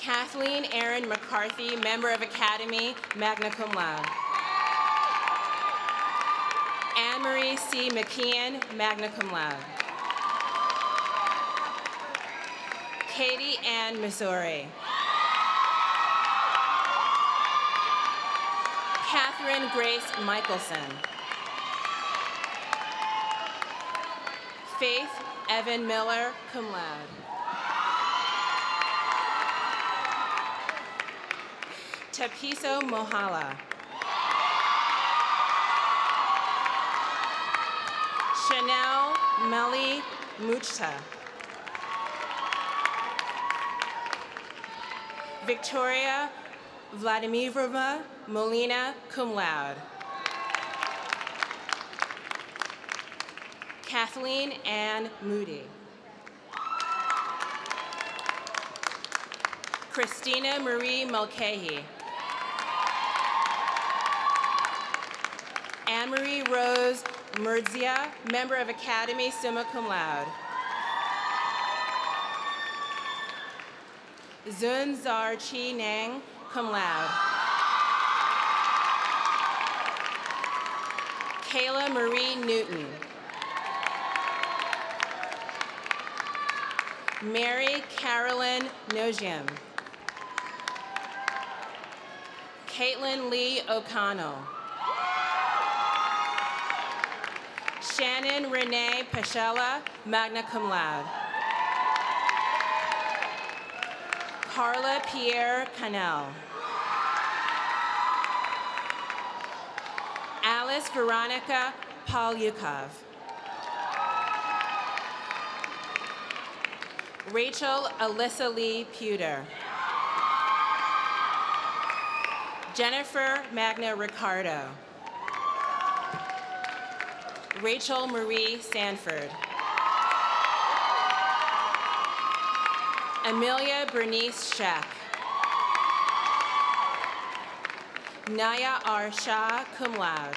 Kathleen Erin McCarthy, member of Academy, magna cum laude. Anne-Marie C. McKeon, magna cum laude. Katie Ann Missouri. Catherine Grace Michelson. Faith Evan Miller, cum laude. Tapiso Mohala. Chanel Meli Muchta. Victoria Vladimirovna Molina, cum laude. Kathleen Ann Moody. Christina Marie Mulcahy. Anne-Marie Rose Merdzia, member of Academy, summa cum laude. Zun Zar Chi Nang, cum laude. Kayla Marie Newton. Mary Carolyn Nojiam. Caitlin Lee O'Connell. Shannon Renee Pachella, magna cum laude. Carla Pierre Cannell. Alice Veronica Polyukov. Rachel Alyssa Lee Pewter. Jennifer Magna Ricardo. Rachel Marie Sanford. Amelia Bernice Scheck. Naya R. Shah, cum laude.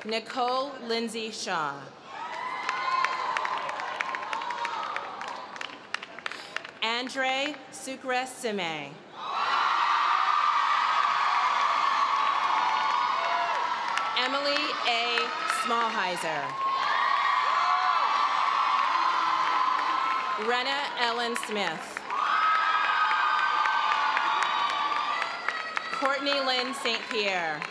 Nicole Lindsay Shaw. Andre Sucres Sime. Emily A. Smallheiser. Renna Ellen Smith. Courtney Lynn St. Pierre.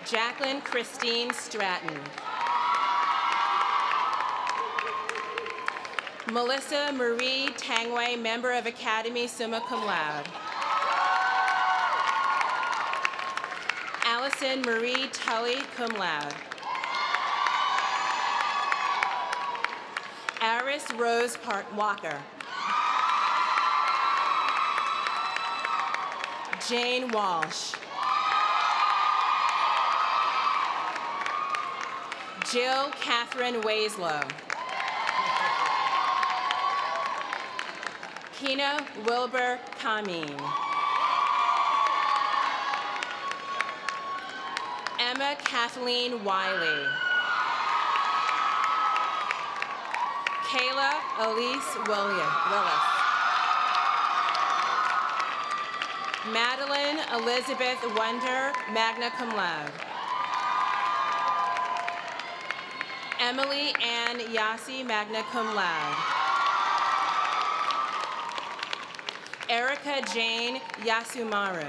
Jacqueline Christine Stratton. Melissa Marie Tangway, member of Academy, summa cum laude. Allison Marie Tully, cum laude. Aris Rose Walker. Jane Walsh. Jill Catherine Waislow. Hina Wilbur Kameen. Emma Kathleen Wiley. Kayla Elise Willis. Madeline Elizabeth Wender, magna cum laude. Emily Ann Yasi, magna cum laude. Erica Jane Yasumaru.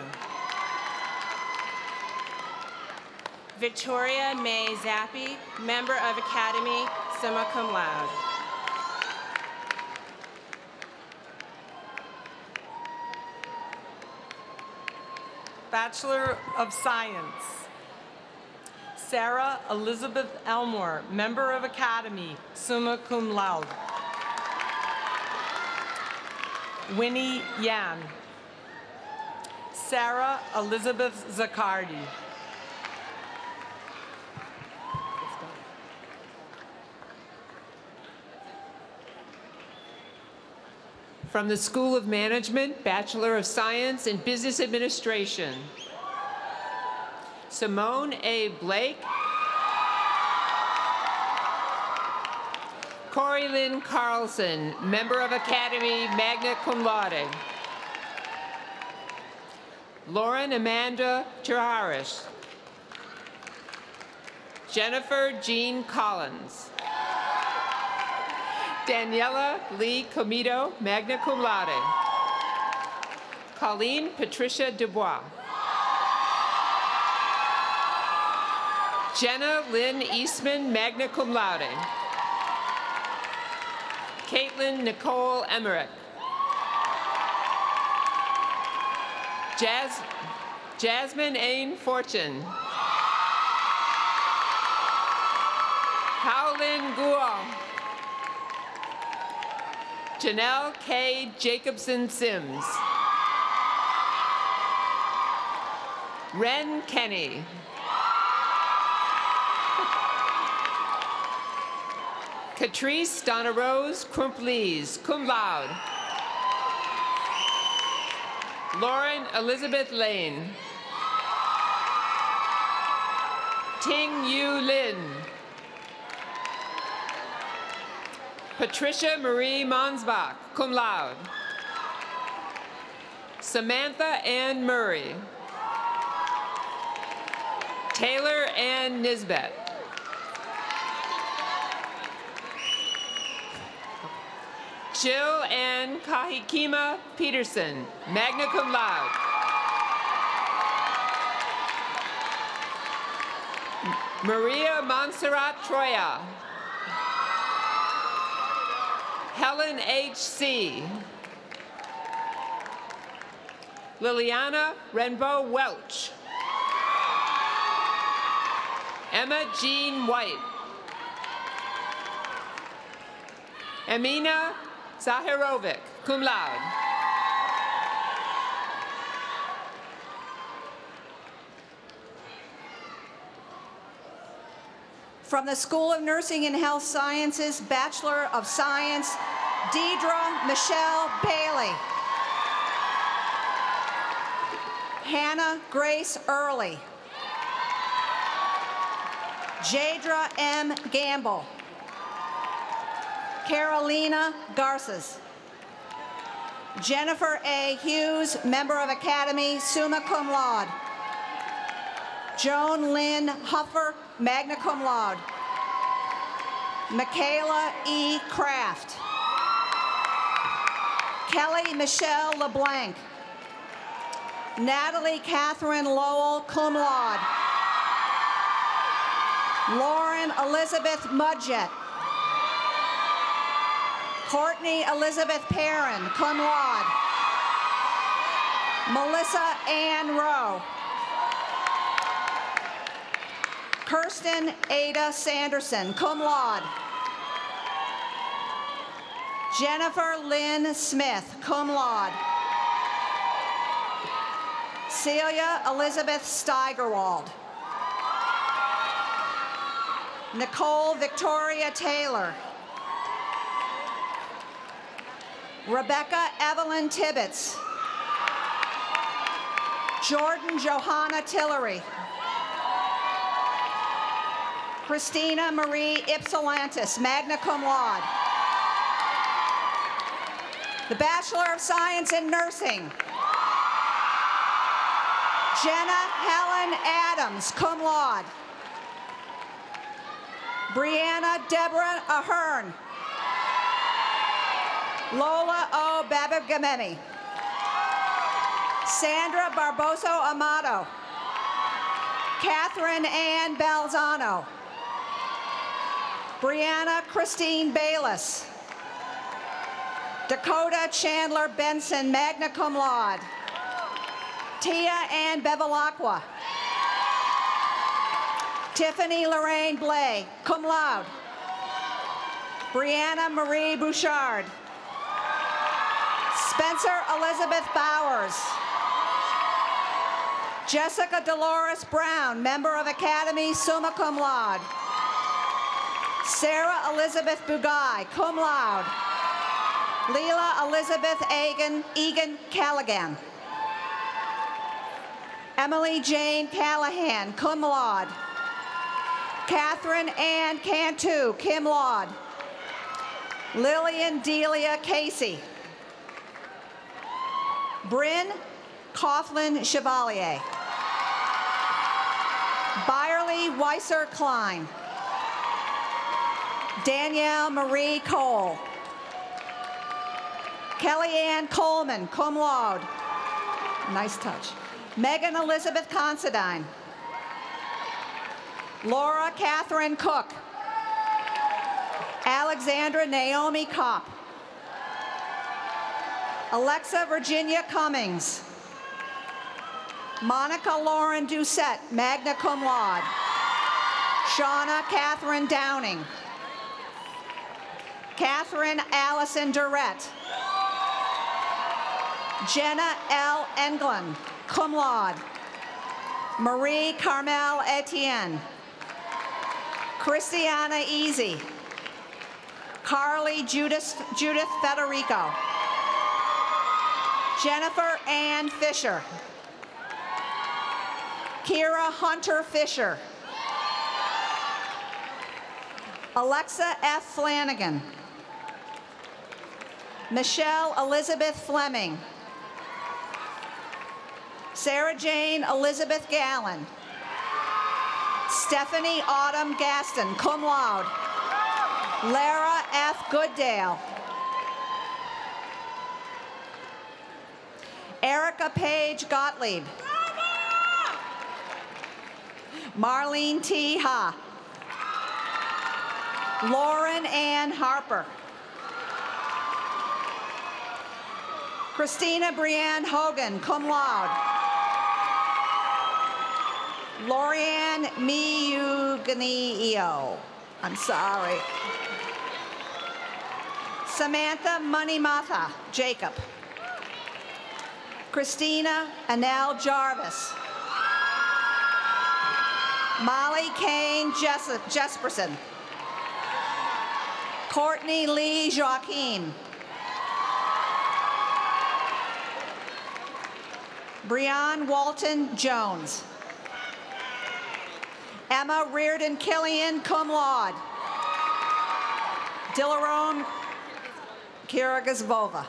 Victoria May Zappi, member of Academy, summa cum laude. Bachelor of Science. Sarah Elizabeth Elmore, member of Academy, summa cum laude. Winnie Yan. Sarah Elizabeth Zaccardi. From the School of Management, Bachelor of Science in Business Administration. Simone A. Blake. Corey Lynn Carlson, member of Academy, magna cum laude. Lauren Amanda Chiharish. Jennifer Jean Collins. Daniela Lee Comito, magna cum laude. Colleen Patricia Dubois. Jenna Lynn Eastman, magna cum laude. Caitlin Nicole Emmerich. Jasmine Ain Fortune. Howlin Guo. Janelle K. Jacobson Sims. Ren Kenny. Catrice Donna Rose Crumplees, cum laude. Lauren Elizabeth Lane. Ting Yu Lin. Patricia Marie Monsbach, cum laude. Samantha Ann Murray. Taylor Ann Nisbet. Jill Ann Kahikima Peterson, magna cum laude. Maria Montserrat Troya. Helen H.C. Liliana Renbo Welch. Emma Jean White. Amina Zahirovic, cum laude. From the School of Nursing and Health Sciences, Bachelor of Science, Deidre Michelle Bailey. Hannah Grace Early. Jadra M. Gamble. Carolina Garces. Jennifer A. Hughes, member of Academy, summa cum laude. Joan Lynn Huffer, magna cum laude. Michaela E. Kraft. Kelly Michelle LeBlanc. Natalie Catherine Lowell, cum laude. Lauren Elizabeth Mudgett. Courtney Elizabeth Perrin, cum laude. Melissa Ann Rowe. Kirsten Ada Sanderson, cum laude. Jennifer Lynn Smith, cum laude. Celia Elizabeth Steigerwald. Nicole Victoria Taylor. Rebecca Evelyn Tibbetts. Jordan Johanna Tillery. Christina Marie Ypsilantis, magna cum laude. The Bachelor of Science in Nursing. Jenna Helen Adams, cum laude. Brianna Deborah Ahern. Lola O. Babagamemi. Sandra Barboso Amato. Catherine Ann Balzano. Brianna Christine Bayless. Dakota Chandler Benson, magna cum laude. Tia Ann Bevilacqua. Tiffany Lorraine Blay, cum laude. Brianna Marie Bouchard. Spencer Elizabeth Bowers. Jessica Dolores Brown, member of Academy, summa cum laude. Sarah Elizabeth Bugай, cum laude. Leela Elizabeth Egan Callaghan. Emily Jane Callahan, cum laude. Catherine Ann Cantu, cum laude. Lillian Delia Casey. Bryn Coughlin Chevalier. Byerly Weiser Klein. Danielle Marie Cole. Kellyanne Coleman, cum laude. Nice touch. Megan Elizabeth Considine. Laura Catherine Cook. Alexandra Naomi Kopp. Alexa Virginia Cummings. Monica Lauren Doucette, magna cum laude. Shauna Catherine Downing. Catherine Allison Durrett. Jenna L. Englund, cum laude. Marie Carmel Etienne. Christiana Easy. Carly Judith Federico. Jennifer Ann Fisher. Kira Hunter Fisher. Alexa F. Flanagan. Michelle Elizabeth Fleming. Sarah Jane Elizabeth Gallen. Stephanie Autumn Gaston, cum laude. Lara F. Gooddale. Erica Page Gottlieb. Marlene T. Ha. Lauren Ann Harper. Christina Brianne Hogan, cum laude. Lorianne Miyuganio. I'm sorry. Samantha Moneymatha Jacob. Christina Annelle Jarvis. Molly Kane Jesperson. Courtney Lee Joaquin. Breon Walton Jones. Emma Reardon Killian, cum laude. Dilarone Kiragazvova.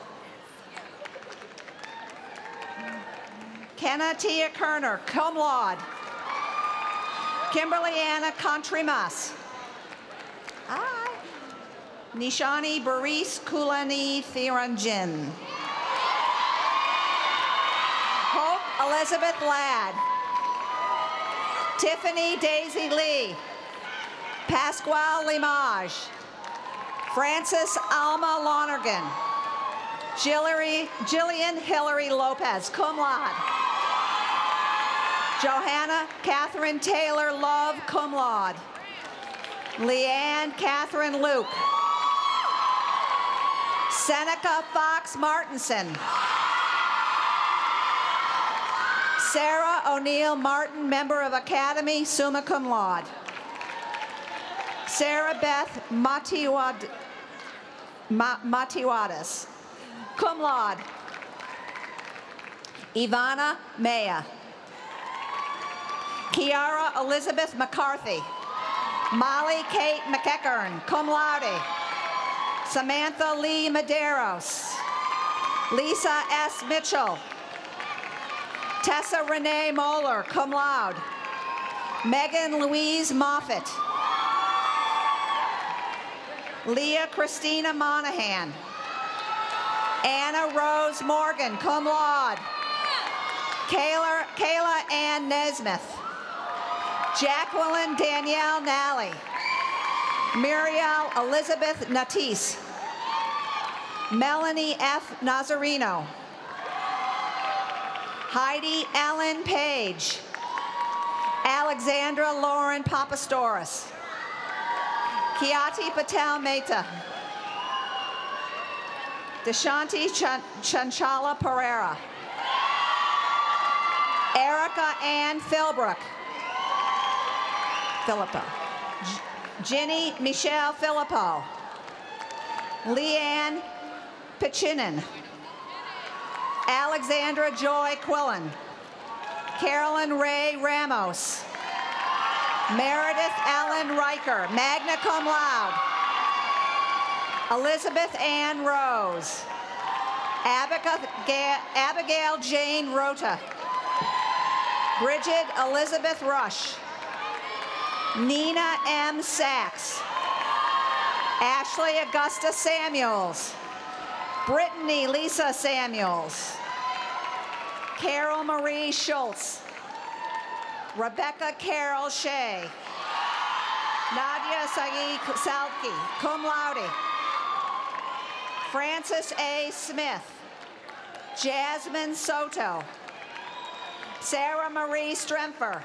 Kenna Tia Kerner, cum laude. Kimberly Anna Contremas. Hi. Nishani Baris Kulani Thiranjin. Hope Elizabeth Ladd. Tiffany Daisy Lee. Pasquale Limage. Frances Alma Lonergan. Jillian Hillary Lopez, cum laude. Johanna Catherine Taylor Love, cum laude. Leanne Catherine Luke. Seneca Fox Martinson. Sarah O'Neill Martin, member of Academy, summa cum laude. Sarah Beth Matiwadis. cum laude. Ivana Maya. Kiara Elizabeth McCarthy. Molly Kate McEachern, cum laude. Samantha Lee Medeiros. Lisa S. Mitchell. Tessa Renee Moeller, cum laude. Megan Louise Moffitt. Leah Christina Monahan. Anna Rose Morgan, cum laude. Kayla Ann Nesmith. Jacqueline Danielle Nally. Muriel Elizabeth Natis. Melanie F. Nazarino. Heidi Ellen Page. Alexandra Lauren Papastoris. Kiati Patel Mehta. Deshanti Chanchala Pereira. Erica Ann Philbrook. Filippo. Ginny Michelle Filippo. Leanne Pichinen. Alexandra Joy Quillen. Carolyn Ray Ramos. Meredith Ellen Riker, magna cum laude. Elizabeth Ann Rose. Abigail Jane Rota. Bridget Elizabeth Rush. Nina M. Sachs. Ashley Augusta Samuels. Brittany Lisa Samuels. Carol Marie Schultz. Rebecca Carol Shea. Nadia Sagi Salki, cum laude. Frances A. Smith. Jasmine Soto. Sarah Marie Strempfer.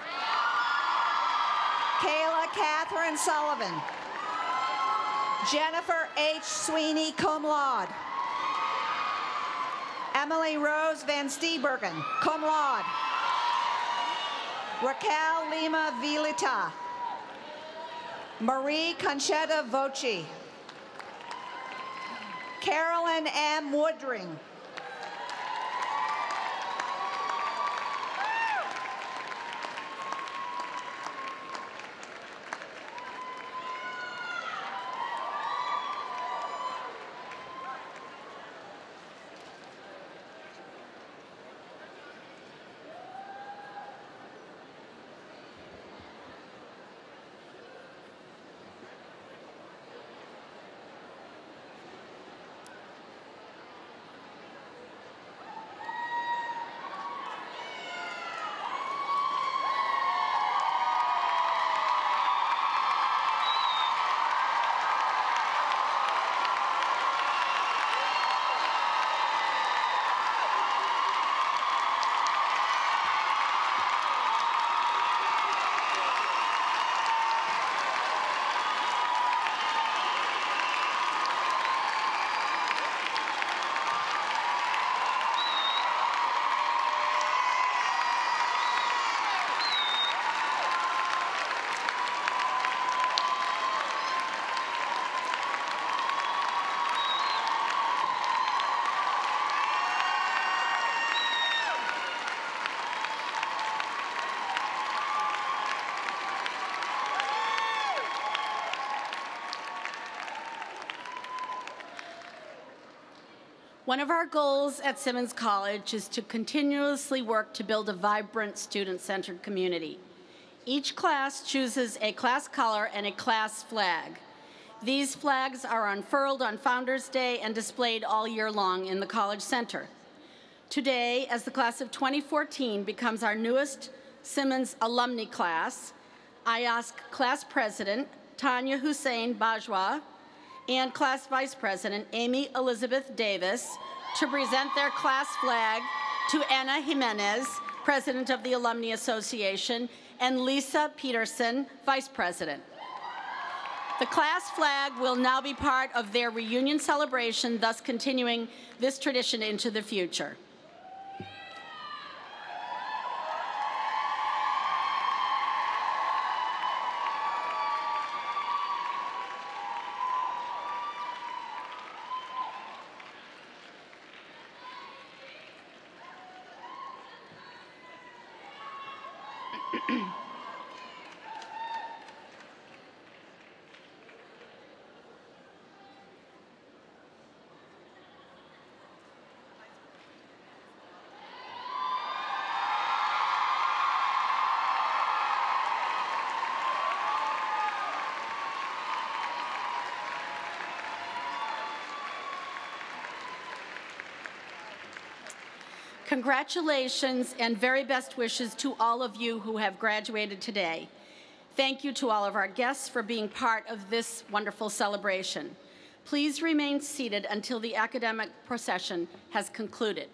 Kayla Catherine Sullivan. Jennifer H. Sweeney, cum laude. Emily Rose Van Steenbergen, cum laude. Raquel Lima Vilita. Marie Conchetta Voci. Carolyn M. Woodring. One of our goals at Simmons College is to continuously work to build a vibrant student-centered community. Each class chooses a class color and a class flag. These flags are unfurled on Founders Day and displayed all year long in the College Center. Today, as the class of 2014 becomes our newest Simmons alumni class, I ask Class President Tanya Hussein Bajwa and Class Vice President Amy Elizabeth Davis to present their class flag to Anna Jimenez, President of the Alumni Association, and Lisa Peterson, Vice President. The class flag will now be part of their reunion celebration, thus continuing this tradition into the future. Congratulations and very best wishes to all of you who have graduated today. Thank you to all of our guests for being part of this wonderful celebration. Please remain seated until the academic procession has concluded.